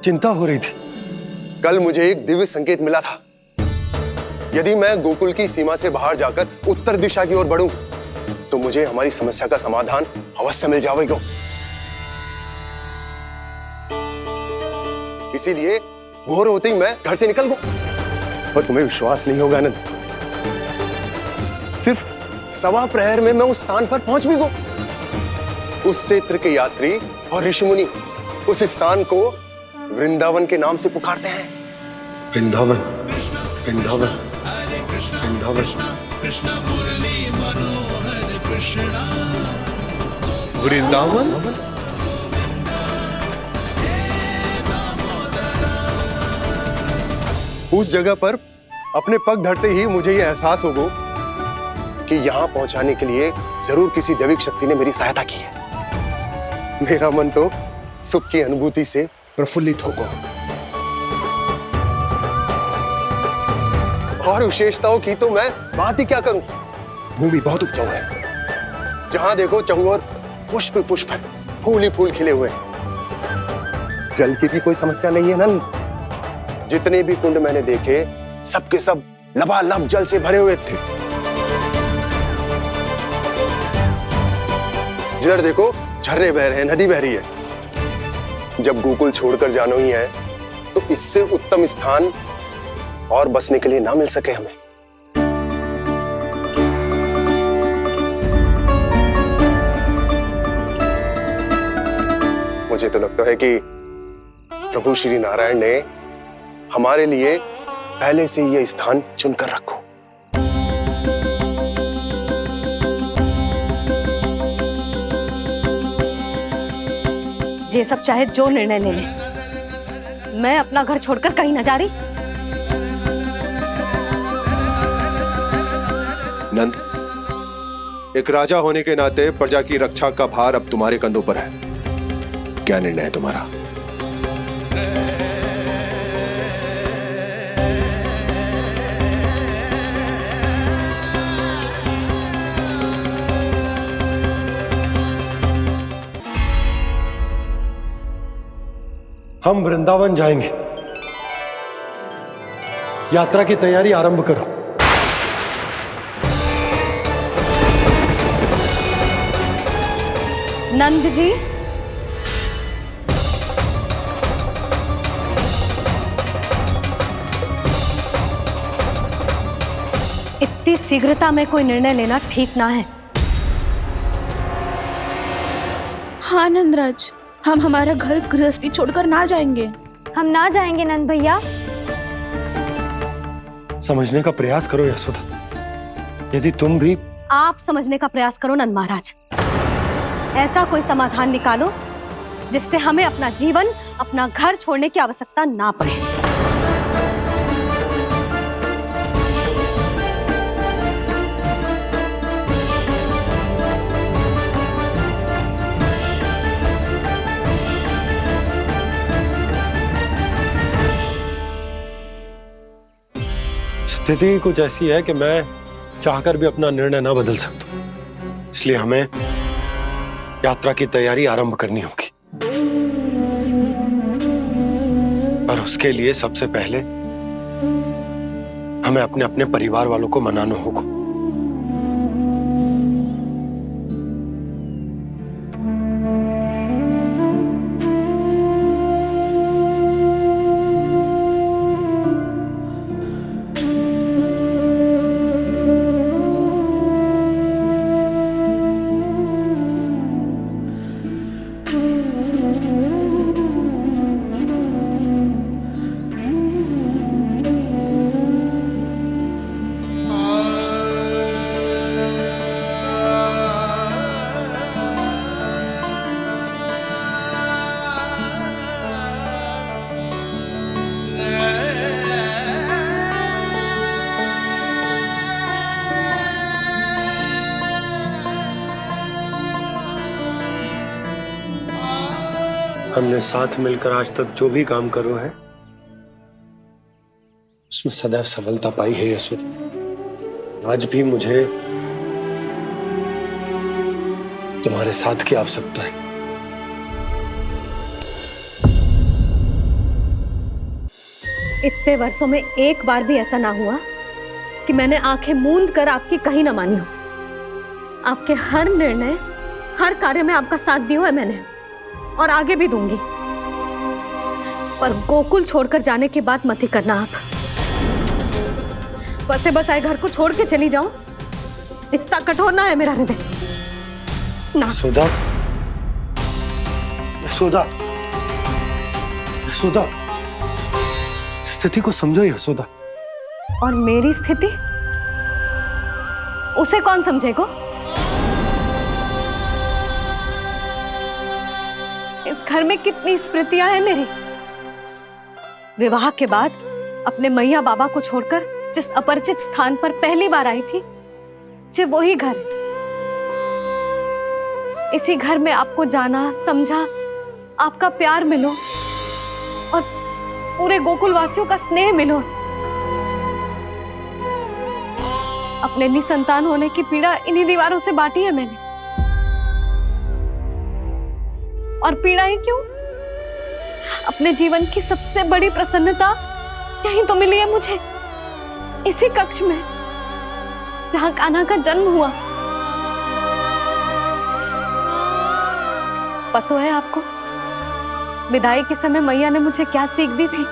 चिंता हो रही थी। कल मुझे एक दिव्य संकेत मिला था। यदि मैं गोकुल की सीमा से बाहर जाकर उत्तर दिशा की ओर बढ़ूं, तो मुझे हमारी समस्या का समाधान अवश्य मिल जाएगा। इसीलिए भोर होते ही मैं घर से निकल गया। और तुम्हें विश्वास नहीं होगा आनंद, सिर्फ सवा प्रहर में मैं उस स्थान पर पहुंच भी गया। उस क्षेत्र के यात्री और ऋषिमुनि उस स्थान को वृंदावन के नाम से पुकारते हैं। वृंदावन, वृंदावन, वृंदावन, वृंदावन। उस जगह पर अपने पग धरते ही मुझे यह एहसास होगा कि यहां पहुंचाने के लिए जरूर किसी दैविक शक्ति ने मेरी सहायता की है। मेरा मन तो सुख की अनुभूति से प्रफुल्लित होगा। और विशेषताओं की तो मैं बात ही क्या करूं। भूमि बहुत उपजाऊ है, जहां देखो चहुओर पुष्प पुष्प है, फूल ही फूल खिले हुए हैं। जल की भी कोई समस्या नहीं है नंद। जितने भी कुंड मैंने देखे, सबके सब लबालब जल से भरे हुए थे। जिधर देखो झरने बह रहे हैं, नदी बह रही है। जब गोकुल छोड़कर जाना ही है, तो इससे उत्तम स्थान और बसने के लिए ना मिल सके हमें। मुझे तो लगता है कि प्रभु श्री नारायण ने हमारे लिए पहले से ये स्थान चुनकर रखो। ये सब चाहे जो निर्णय ले ले, मैं अपना घर छोड़कर कहीं न जा रही। नंद, एक राजा होने के नाते प्रजा की रक्षा का भार अब तुम्हारे कंधों पर है। क्या निर्णय है तुम्हारा? हम वृंदावन जाएंगे। यात्रा की तैयारी आरंभ करो। नंद जी, इतनी शीघ्रता में कोई निर्णय लेना ठीक ना है। हाँ नंदराज, हम हमारा घर गृहस्थी छोड़कर ना जाएंगे। हम ना जाएंगे नंद भैया। समझने का प्रयास करो यशोदा। यदि तुम भी आप समझने का प्रयास करो नंद महाराज। ऐसा कोई समाधान निकालो जिससे हमें अपना जीवन, अपना घर छोड़ने की आवश्यकता ना पड़े। स्थिति कुछ ऐसी है कि मैं चाहकर भी अपना निर्णय ना बदल सकता, इसलिए हमें यात्रा की तैयारी आरंभ करनी होगी। और उसके लिए सबसे पहले हमें अपने अपने परिवार वालों को मनाना होगा। हमने साथ मिलकर आज तक जो भी काम करो है उसमें सदैव सफलता पाई है यशोदा। आज भी मुझे तुम्हारे साथ की आवश्यकता है। इतने वर्षों में एक बार भी ऐसा ना हुआ कि मैंने आंखें मूंद कर आपकी कहीं ना मानी हो। आपके हर निर्णय, हर कार्य में आपका साथ दिया है मैंने, और आगे भी दूंगी। पर गोकुल छोड़कर जाने की बात मत ही करना आप। बसे बसाए घर को छोड़ के चली जाऊं, इतना कठोर ना है मेरा हृदय ना। यशोदा, यशोदा, यशोदा, स्थिति को समझो यशोदा। और मेरी स्थिति उसे कौन समझेगा? इस घर में कितनी स्मृतियां हैं मेरी। विवाह के बाद अपने मैया बाबा को छोड़कर जिस अपरिचित स्थान पर पहली बार आई थी, जो वही घर। इसी घर में आपको जाना, समझा, आपका प्यार मिलो और पूरे गोकुल वासियों का स्नेह मिलो। अपने निसंतान होने की पीड़ा इन्हीं दीवारों से बांटी है मैंने। और पीड़ा ही क्यों? अपने जीवन की सबसे बड़ी प्रसन्नता यहीं तो मिली है मुझे, इसी कक्ष में जहां कान्हा का जन्म हुआ। पता है आपको विदाई के समय मैया ने मुझे क्या सीख दी थी?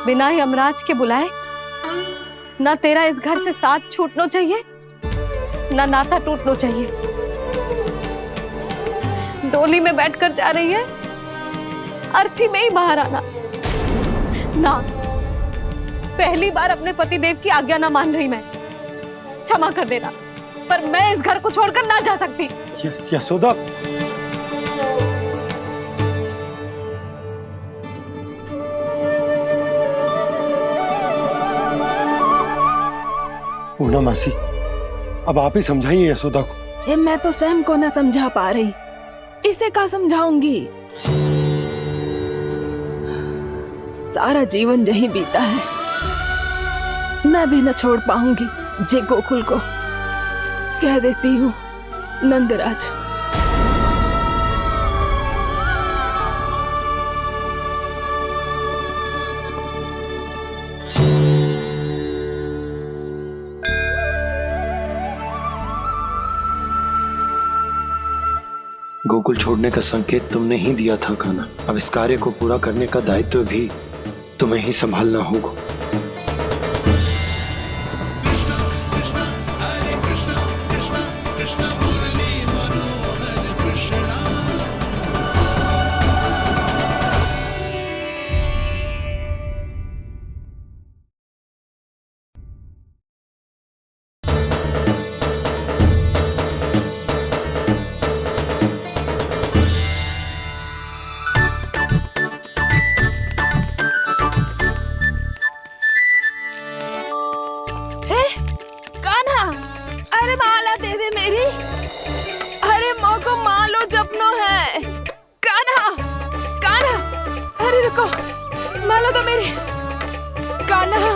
बिना यमराज के बुलाए ना तेरा इस घर से साथ छूटना चाहिए, ना नाता टूटना चाहिए। डोली में बैठकर जा रही है, अर्थी में ही बाहर आना ना। पहली बार अपने पति देव की आज्ञा ना मान रही मैं, क्षमा कर देना, पर मैं इस घर को छोड़कर ना जा सकती। यशोदा, पूर्णा मासी, अब आप ही समझाइए यशोदा को। ये मैं तो स्वयं को न समझा पा रही, इसे क्या समझाऊंगी? सारा जीवन यही बीता है, मैं भी न छोड़ पाऊंगी जे गोकुल को। कह देती हूँ नंदराज। गोकुल छोड़ने का संकेत तुमने ही दिया था कान्हा। अब इस कार्य को पूरा करने का दायित्व भी तुम्हें ही संभालना होगा। माला तो मेरी कान्हा।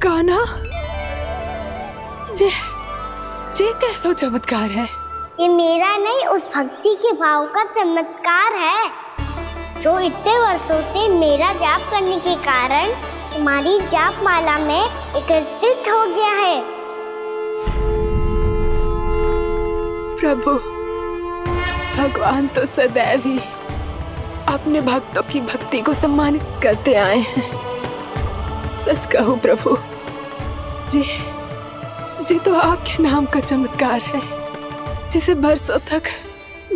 कान्हा, ये कैसा चमत्कार है? ये मेरा नहीं, उस भक्ति के भाव का चमत्कार है जो इतने वर्षों से मेरा जाप करने के कारण तुम्हारी जाप माला में एकत्रित हो गया है। प्रभु, भगवान तो सदैव ही अपने भक्तों की भक्ति को सम्मानित करते आए हैं। सच कहूं प्रभु, जी तो आपके नाम का चमत्कार है, जिसे बरसों तक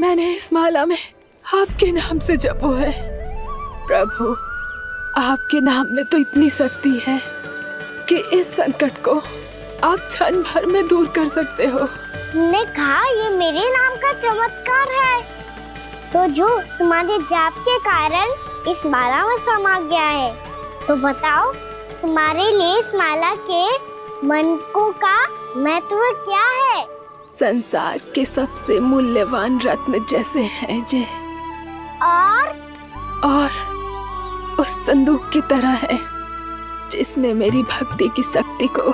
मैंने इस माला में आपके नाम से जपो है। प्रभु, आपके नाम में तो इतनी शक्ति है कि इस संकट को आप क्षण भर में दूर कर सकते हो। तुमने कहा ये मेरे नाम का चमत्कार है, तो जो तुम्हारे जाप के कारण इस माला में समा गया है, तो बताओ तुम्हारे लिए इस माला के मनकों का महत्व क्या है? संसार के सबसे मूल्यवान रत्न जैसे हैं जे, और उस संदूक की तरह है जिसने मेरी भक्ति की शक्ति को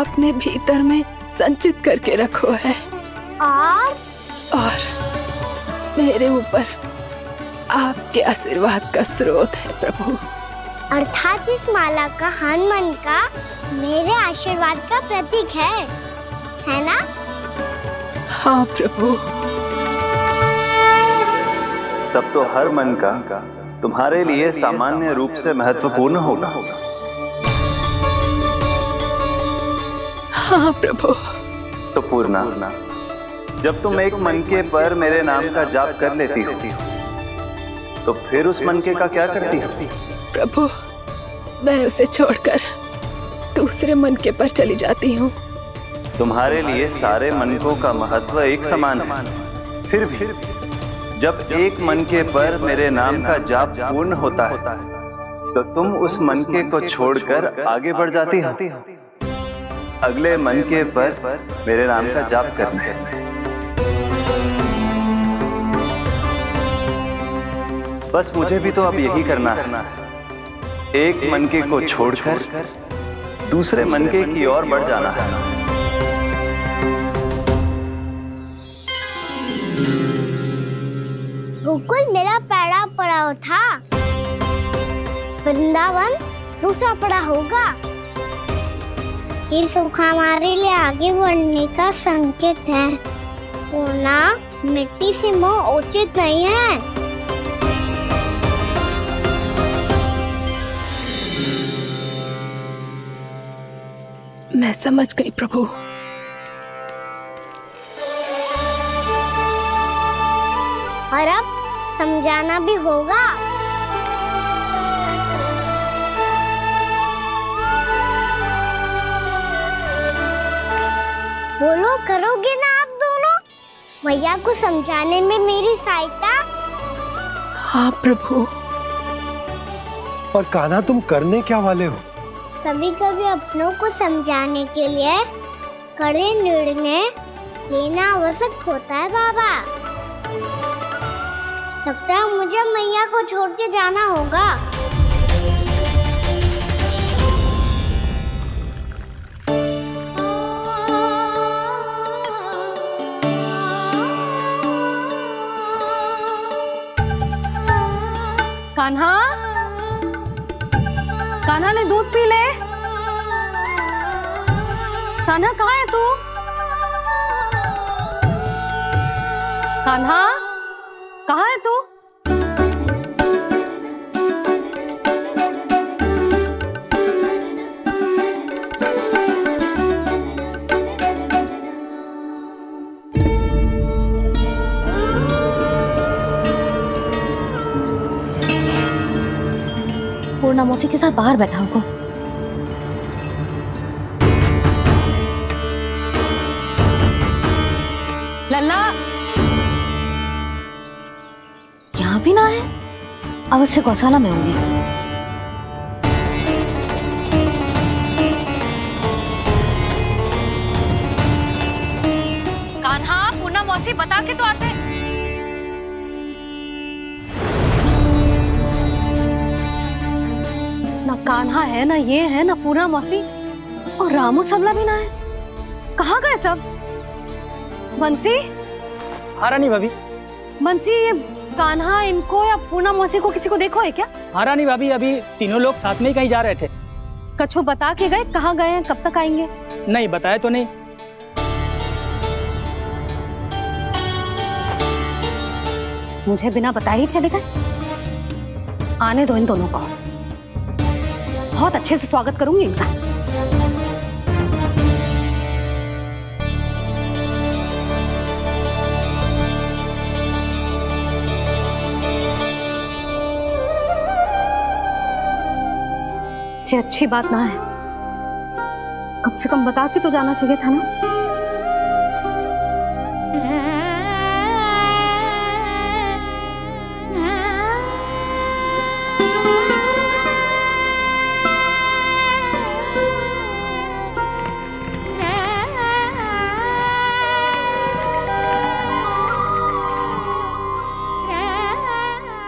अपने भीतर में संचित करके रखो है, और मेरे ऊपर आपके आशीर्वाद का स्रोत है प्रभु। अर्थात इस माला का हनुमान का मेरे आशीर्वाद का प्रतीक है ना? हाँ प्रभु। तब तो हर मन का तुम्हारे लिए सामान्य रूप से महत्वपूर्ण होगा। हाँ प्रभु। तो पूर्णा, जब तुम एक मनके पर मेरे नाम का जाप कर लेती हो, तो फिर उस मनके का क्या करती हो? प्रभु, मैं उसे छोड़कर दूसरे मनके पर चली जाती हूँ। तुम्हारे लिए सारे मनकों का महत्व एक समान है, फिर भी जब एक मनके पर मेरे नाम का जाप पूर्ण होता है, तो तुम उस मनके को छोड़कर आगे बढ़ जाती हो अगले मनके पर मेरे नाम का जाप करने। बस मुझे भी तो अब यही करना है, एक मनके को छोड़कर दूसरे मनके की ओर बढ़ जाना है। गोकुल मेरा पैड़ा पड़ा था, वृंदावन दूसरा पड़ा होगा। ये सुख हमारे लिए आगे बढ़ने का संकेत है, वरना मिट्टी से मोह उचित नहीं है। मैं समझ गई प्रभु। और अब समझाना भी होगा। बोलो, करोगे ना आप दोनों? भैया को समझाने में मेरी सहायता? हाँ प्रभु। और कान्हा, तुम करने क्या वाले हो? कभी कभी अपनों को समझाने के लिए कड़े निर्णय लेना आवश्यक होता है बाबा। लगता है मुझे मैया को छोड़ के जाना होगा। कान्हा, कान्हा ने दूध पी ले। कान्हा कहाँ है तू? कान्हा कहाँ है तू? पूर्णा मौसी के साथ बाहर बैठा होगा। लल्ला यहाँ भी ना है, अवश्य गौशाला में होंगे। कान्हा, पूर्णा मौसी बता के तो आते। ना कान्हा है, ना ये है, ना पूर्णा मौसी, और रामू सबला भी ना है। कहाँ गए सब? बंसी? हाँ रानी भाभी। बंसी, ये कान्हा इनको या पूर्णा मौसी को किसी को देखो है क्या? हाँ रानी भाभी, अभी तीनों लोग साथ में ही कहीं जा रहे थे। कछु बता के गए कहाँ गए हैं, कब तक आएंगे? नहीं बताया तो नहीं। मुझे बिना बताए ही चले गए? आने दो इन दोनों को, बहुत अच्छे से स्वागत करूंगी इनका। ये अच्छी बात ना है, कम से कम बता के तो जाना चाहिए था ना।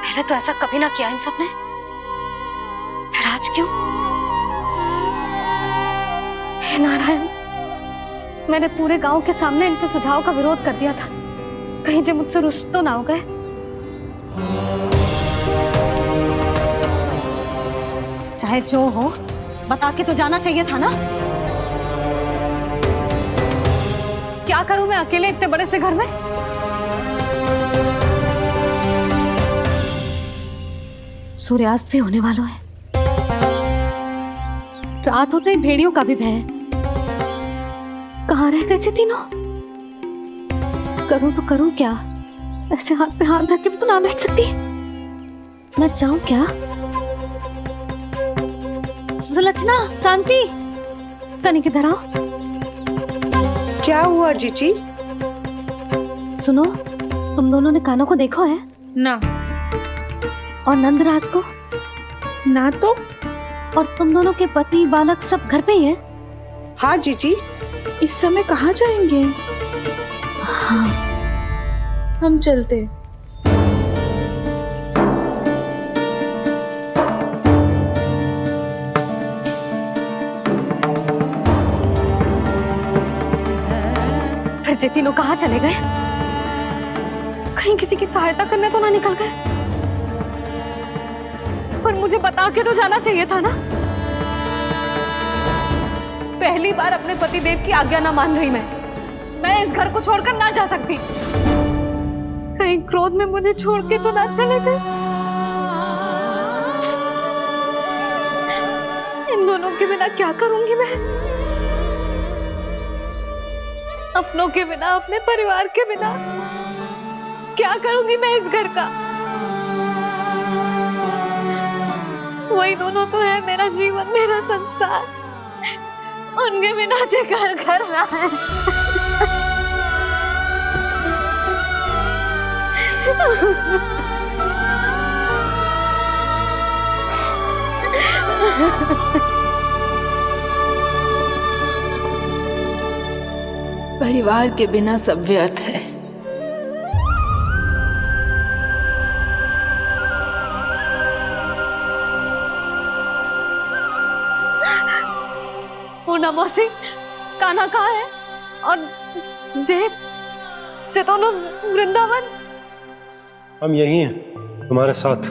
पहले तो ऐसा कभी ना किया इन सब ने, फिर आज क्यों? हे नारायण, मैंने पूरे गांव के सामने इनके सुझाव का विरोध कर दिया था, कहीं जो मुझसे रुष्ट तो ना हो गए। चाहे जो हो, बता के तो जाना चाहिए था ना। क्या करूं मैं अकेले इतने बड़े से घर में? सूर्यास्त भी होने वाला है, रात होते ही भेड़ियों का भी भय है। कहाँ रह गए तीनों? करूं तो करूं क्या? ऐसे हाथ पे हाथ धर के भी तो ना बैठ सकती। मैं जाऊं क्या? सुलक्षणा, शांति, तनिक इधर आओ। क्या हुआ जीजी? सुनो, तुम दोनों ने कान्हा को देखो है? ना। और नंदराज को? ना तो। और तुम दोनों के पति बालक सब घर पे ही हैं? हाँ जीजी। इस समय कहाँ जाएंगे? हाँ, हम चलते। फिर ये तीनों कहाँ चले गए? कहीं किसी की सहायता करने तो ना निकल गए? पर मुझे बता के तो जाना चाहिए था ना। पहली बार अपने पतिदेव की आज्ञा ना मान रही मैं इस घर को छोड़कर ना जा सकती। कहीं क्रोध में मुझे छोड़ के तो ना चले गए। इन दोनों के बिना क्या करूंगी मैं? अपनों के बिना, अपने परिवार के बिना क्या करूंगी मैं इस घर का? वही दोनों तो है मेरा जीवन, मेरा संसार। उनके बिना जे घर घर रहा है। परिवार के बिना सब व्यर्थ है। पूर्णा मौसी, कान्हा कहाँ है? और जे दोनों वृंदावन? हम यही हैं तुम्हारे साथ।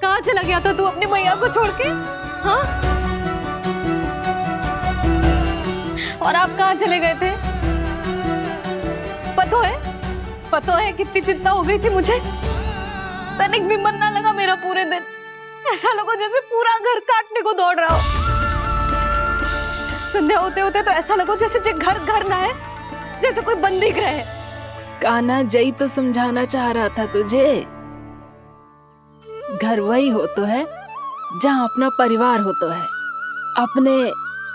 कहाँ चला गया था तू अपनी मैया को छोड़ के? हाँ? और आप कहाँ चले गए थे? पतो है कितनी चिंता हो गई थी मुझे। तनिक भी मन ना लगा मेरा पूरे दिन। ऐसा लगा जैसे पूरा घर काटने को दौड़ रहा हो। संध्या होते होते तो ऐसा लगा जैसे घर घर ना है, जैसे कोई बंदी गृह है। कान्हा जय तो समझाना चाह रहा था तुझे। घर वही हो तो है जहाँ अपना परिवार हो तो है। अपने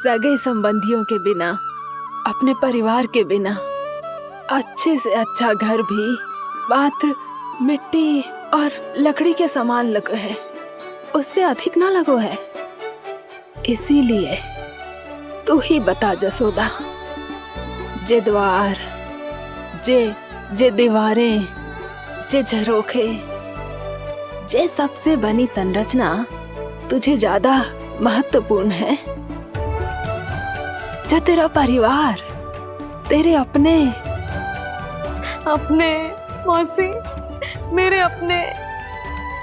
सगे संबंधियों के बिना, अपने परिवार के बिना अच्छे से अच्छा घर भी मात्र मिट्टी और लकड़ी के समान लगो है, उससे अधिक ना लगो है। इसीलिए तू ही बता जसोदा, जे द्वार, जे दीवारें, जे झरोखे, जे सबसे बनी संरचना तुझे ज्यादा महत्वपूर्ण है? जो तेरा परिवार, तेरे अपने मौसी, मेरे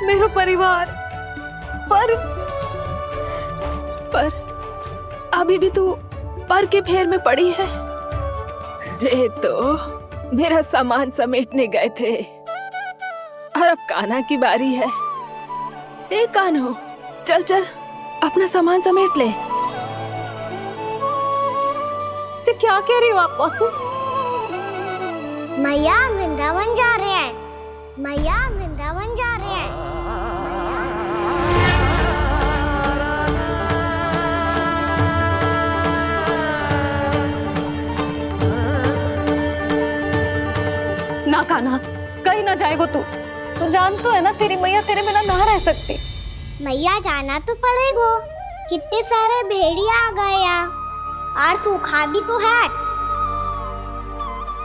मेरा परिवार। पर अभी भी तू पर के फेर में पड़ी है। जे तो मेरा सामान समेटने गए थे और अब कान्हा की बारी है। ए कान्हो, चल चल अपना सामान समेट ले। क्या कह रही हो आप मौसी? मैया वृंदावन जा रहे हैं। मैया वृंदावन जा रहे हैं। ना कान्हा, कहीं ना जाएगो तू। तू जान तो है ना तेरी मैया तेरे बिना ना रह सकती। मैया जाना तो पड़ेगा। कितने सारे भेड़िया आ गए यहाँ, और सूखा भी तो है।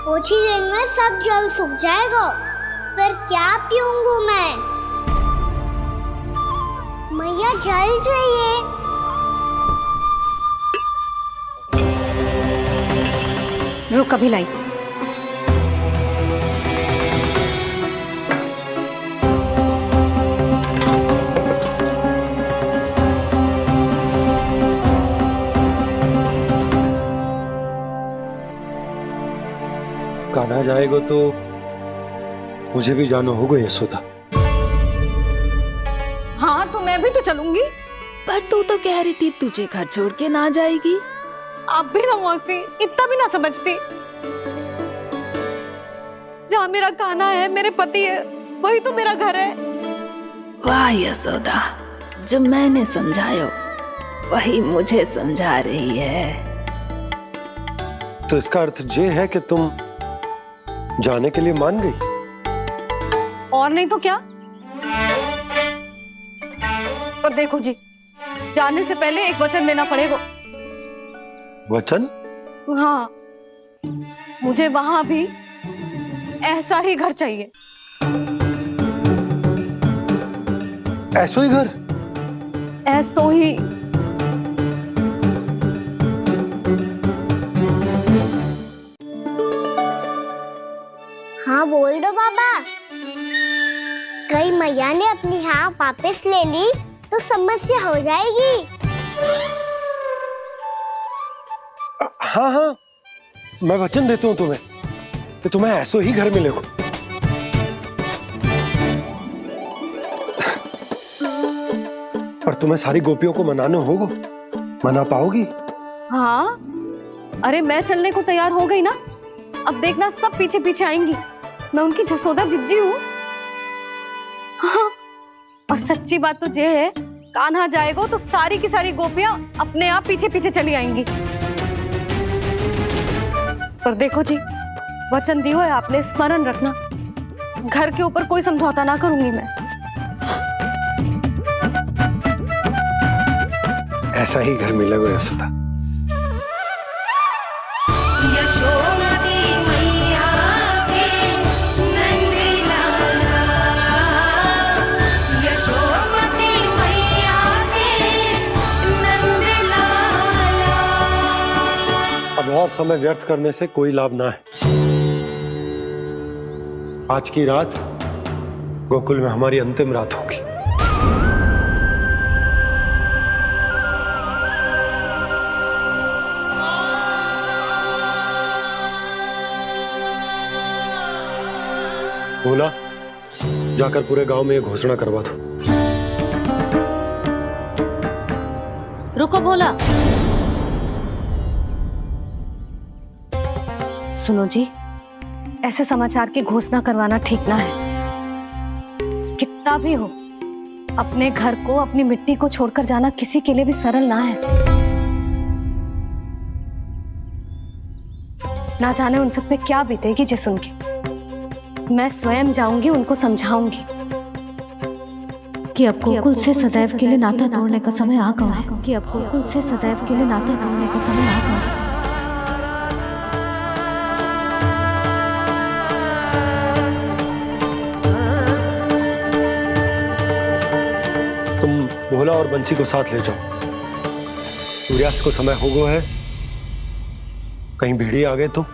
कुछ ही दिन में सब जल सूख जाएगा, फिर क्या पीऊंगा मैं? मैया जल चाहिए। रुक, अभी लाई। कान्हा जाएगा तो मुझे भी जाना होगा यशोदा। हाँ तो मैं भी तो चलूंगी। पर तू तो कह रही थी तुझे घर छोड़ के ना जाएगी। आप भी ना मौसी, इतना भी ना समझती। जहाँ मेरा कान्हा है, मेरे पति है, वही तो मेरा घर है। वाह यशोदा, जो मैंने समझायो वही मुझे समझा रही है। तो इसका अर्थ ये है कि तुम जाने के लिए मान गई? और नहीं तो क्या। और देखो जी, जाने से पहले एक वचन देना पड़ेगा। वचन? हाँ, मुझे वहां भी ऐसा ही घर चाहिए। ऐसो ही घर? ऐसो ही हाँ बोल दो बाबा। कहीं मैया ने अपनी हाँ वापस ले ली तो समस्या हो जाएगी। हाँ हाँ, मैं वचन देता हूँ तुम्हें कि तुम्हें ऐसो ही घर मिलेगा। पर तुम्हें सारी गोपियों को मनाना होगा, मना पाओगी? हाँ, अरे मैं चलने को तैयार हो गई ना, अब देखना सब पीछे पीछे आएंगी। मैं उनकी जसोदा जिज्जी हूँ। हाँ, और सच्ची बात तो ये है, कान्हा जाएगा तो सारी की सारी गोपियां अपने आप पीछे पीछे चली आएंगी। पर देखो जी, वचन दियो है आपने, स्मरण रखना, घर के ऊपर कोई समझौता ना करूंगी मैं। ऐसा ही घर मिलेगा यशोदा। अब और समय व्यर्थ करने से कोई लाभ ना है। आज की रात गोकुल में हमारी अंतिम रात होगी। बोला, जाकर पूरे गांव में ये घोषणा करवा दो। रुको भोला, सुनो जी, ऐसे समाचार की घोषणा करवाना ठीक ना है। कितना भी हो, अपने घर को, अपनी मिट्टी को छोड़कर जाना किसी के लिए भी सरल ना है। ना जाने उन सब पे क्या बीतेगी जे सुन के। मैं स्वयं जाऊंगी, उनको समझाऊंगी कि अब गोकुल से सदैव के लिए नाता तोड़ने का समय आ गया है, कि अब गोकुल से सदैव के लिए नाता तोड़ने का समय आ गया है। तुम भोला और बंसी को साथ ले जाओ। सूर्यास्त को समय हो गया है, कहीं भेड़िए आ गए तो।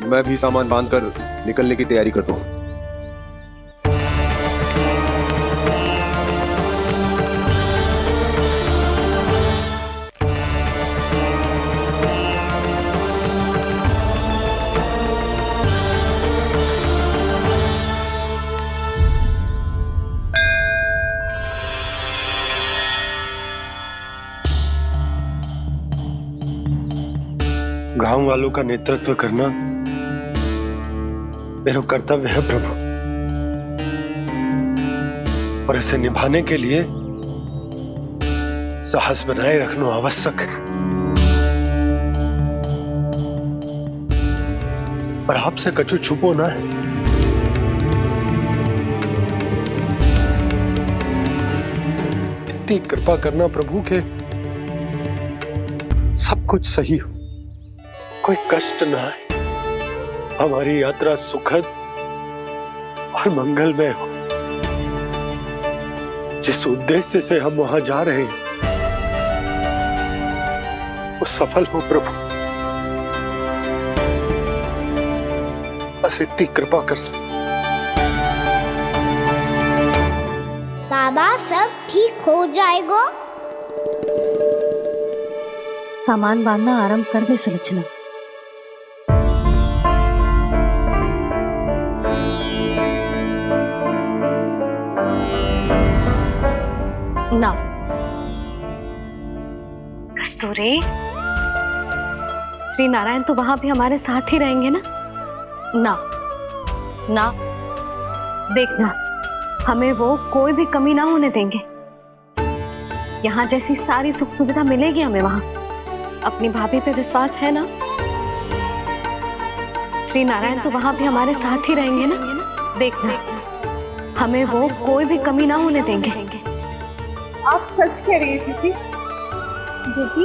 मैं भी सामान बांधकर निकलने की तैयारी करता हूँ। गांव वालों का नेतृत्व करना मेरा कर्तव्य है प्रभु, और इसे निभाने के लिए साहस बनाए रखना आवश्यक है। पर आपसे कछु छुपो ना है। इतनी कृपा करना प्रभु के सब कुछ सही हो, कोई कष्ट ना है, हमारी यात्रा सुखद और मंगलमय हो। जिस उद्देश्य से हम वहां जा रहे हैं वो सफल हो प्रभु, बस इतनी कृपा कर। बाबा सब ठीक हो जाएगा। सामान बांधना आरंभ कर दे सुलोचना। ना कस्तूरी, श्री नारायण तो वहां भी हमारे साथ ही रहेंगे ना? ना ना, देखना, हमें वो कोई भी कमी ना होने देंगे। यहाँ जैसी सारी सुख सुविधा मिलेगी हमें वहां। अपनी भाभी पे विश्वास है ना? श्री नारायण तो वहां भी हमारे साथ ही रहेंगे ना? देखना, हमें वो कोई भी कमी ना होने देंगे। आप सच कह रही है दीदी। जीजी,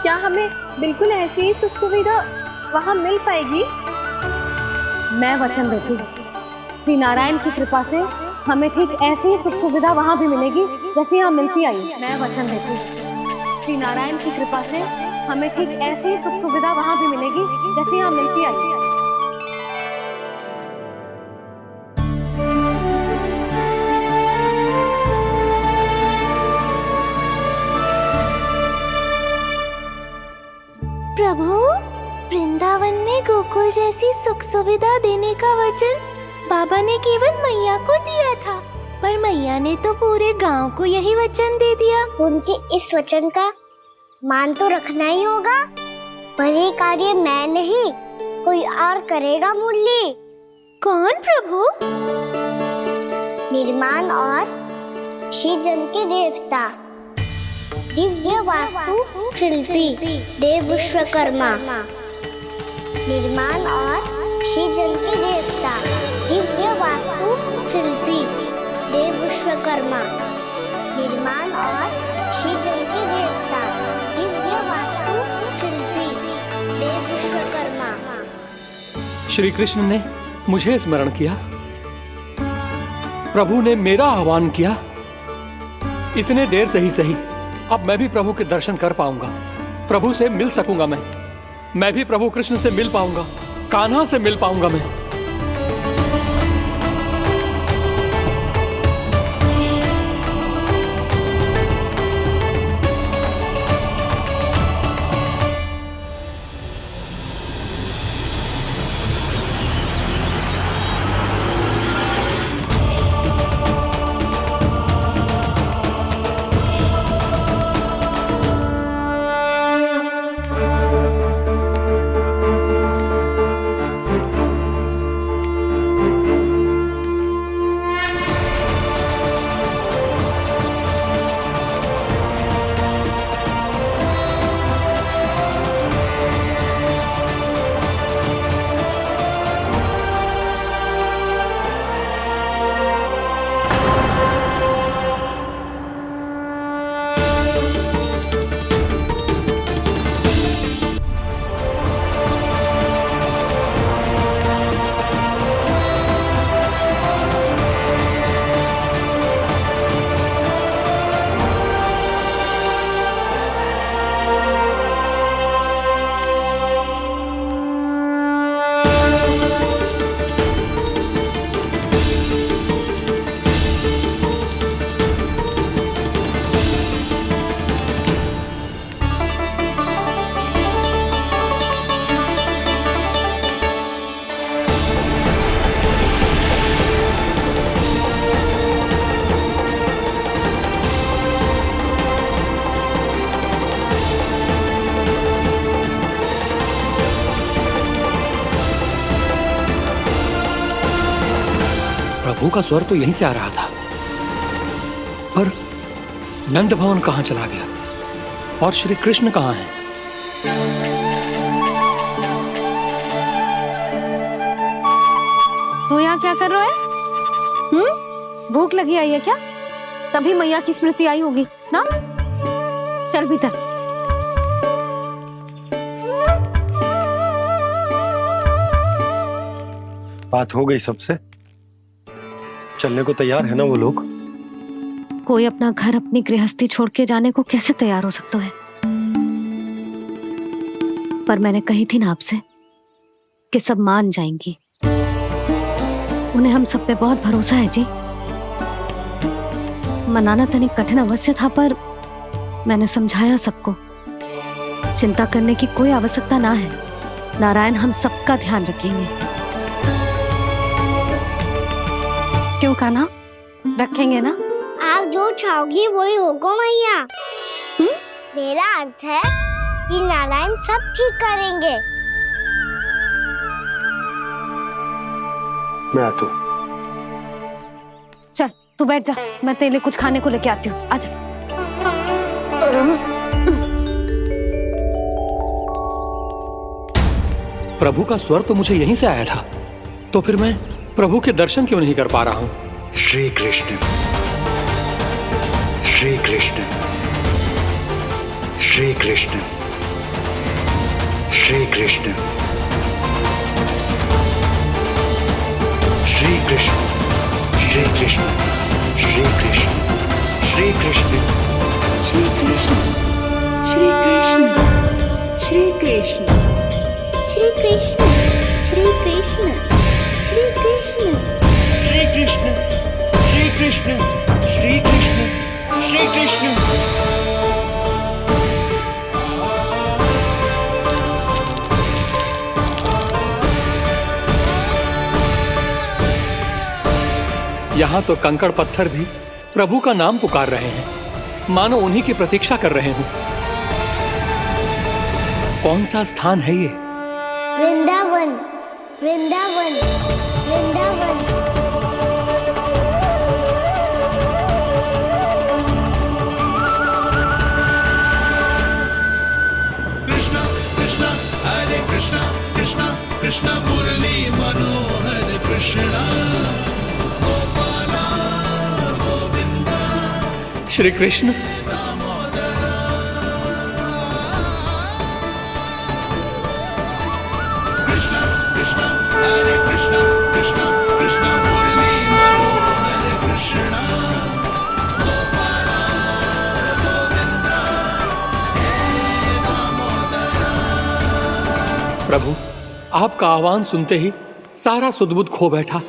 क्या हमें बिल्कुल ऐसी ही सुख सुविधा वहाँ मिल पाएगी? मैं वचन देती हूँ, श्री नारायण की कृपा से हमें ठीक ऐसी ही सुख सुविधा वहाँ भी मिलेगी जैसी यहाँ मिलती आई। मैं वचन देती हूँ। श्री नारायण की कृपा से हमें ठीक ऐसी ही सुख सुविधा वहां भी मिलेगी जैसी यहाँ मिलती आई है। प्रभु, वृंदावन में गोकुल जैसी सुख सुविधा देने का वचन बाबा ने केवल मैया को दिया था, पर मैया ने तो पूरे गांव को यही वचन दे दिया। उनके इस वचन का मान तो रखना ही होगा, पर ये कार्य मैं नहीं कोई और करेगा। मुरली कौन प्रभु? निर्माण और सृजन के देवता, दिव्य वास्तु शिल्पी देव विश्वकर्मा। निर्माण और सृजन के देवता, दिव्य वास्तु शिल्पी देव विश्वकर्मा। निर्माण और सृजन के देवता, दिव्य वास्तु शिल्पी देव विश्वकर्मा। श्री कृष्ण ने मुझे स्मरण किया, प्रभु ने मेरा आह्वान किया। इतने देर से ही सही, अब मैं भी प्रभु के दर्शन कर पाऊंगा, प्रभु से मिल सकूंगा। मैं भी प्रभु कृष्ण से मिल पाऊंगा, कान्हा से मिल पाऊंगा मैं। प्रभु का स्वर तो यहीं से आ रहा था, पर नंद भवन कहां चला गया और श्री कृष्ण कहां हैं? तू यहाँ क्या कर रहा है? भूख लगी आई है क्या? तभी मैया की स्मृति आई होगी ना? चल भीतर। बात हो गई सबसे? चलने को तैयार है ना वो लोग? कोई अपना घर अपनी गृहस्थी छोड़ के जाने को कैसे तैयार हो सकता है? पर मैंने कही थी ना आपसे कि सब मान जाएंगी। उन्हें हम सब पे बहुत भरोसा है जी। मनाना तनिक कठिन अवश्य था, पर मैंने समझाया सबको। चिंता करने की कोई आवश्यकता ना है, नारायण हम सबका ध्यान रखेंगे। क्यों कान्हा, रखेंगे ना? आप जो चाहोगी वही होगा मैया। मेरा अर्थ है कि नारायण सब ठीक करेंगे। मैं आता हूँ। चल तू बैठ जा, मैं तेरे लिए कुछ खाने को लेके आती हूँ। आजा। प्रभु का स्वर तो मुझे यहीं से आया था, तो फिर मैं प्रभु के दर्शन क्यों नहीं कर पा रहा हूँ? श्री कृष्ण, श्री कृष्ण, श्री कृष्ण, श्री कृष्ण, श्री कृष्ण, श्री कृष्ण, श्री कृष्ण, श्री कृष्ण, श्री कृष्ण। कृष्ण श्री कृष्ण श्री कृष्ण श्री कृष्ण श्री कृष्ण श्री कृष्ण श्री कृष्ण श्री कृष्ण। यहाँ तो कंकड़ पत्थर भी प्रभु का नाम पुकार रहे हैं, मानो उन्हीं की प्रतीक्षा कर रहे हो। कौन सा स्थान है ये? वृंदावन वृंदावन वृंदावन। कृष्णा कृष्णा हरे कृष्णा कृष्णा कृष्णा मुरली मनोहर कृष्णा गोपाला गोविंदा। श्री कृष्ण कृष्णा कृष्णा हरे कृष्णा कृष्णा कृष्णा मुरली मनोहर कृष्णा गोपाला गोविंदा हे दामोदरा। प्रभु, आपका आह्वान सुनते ही सारा सुध बुध खो बैठा।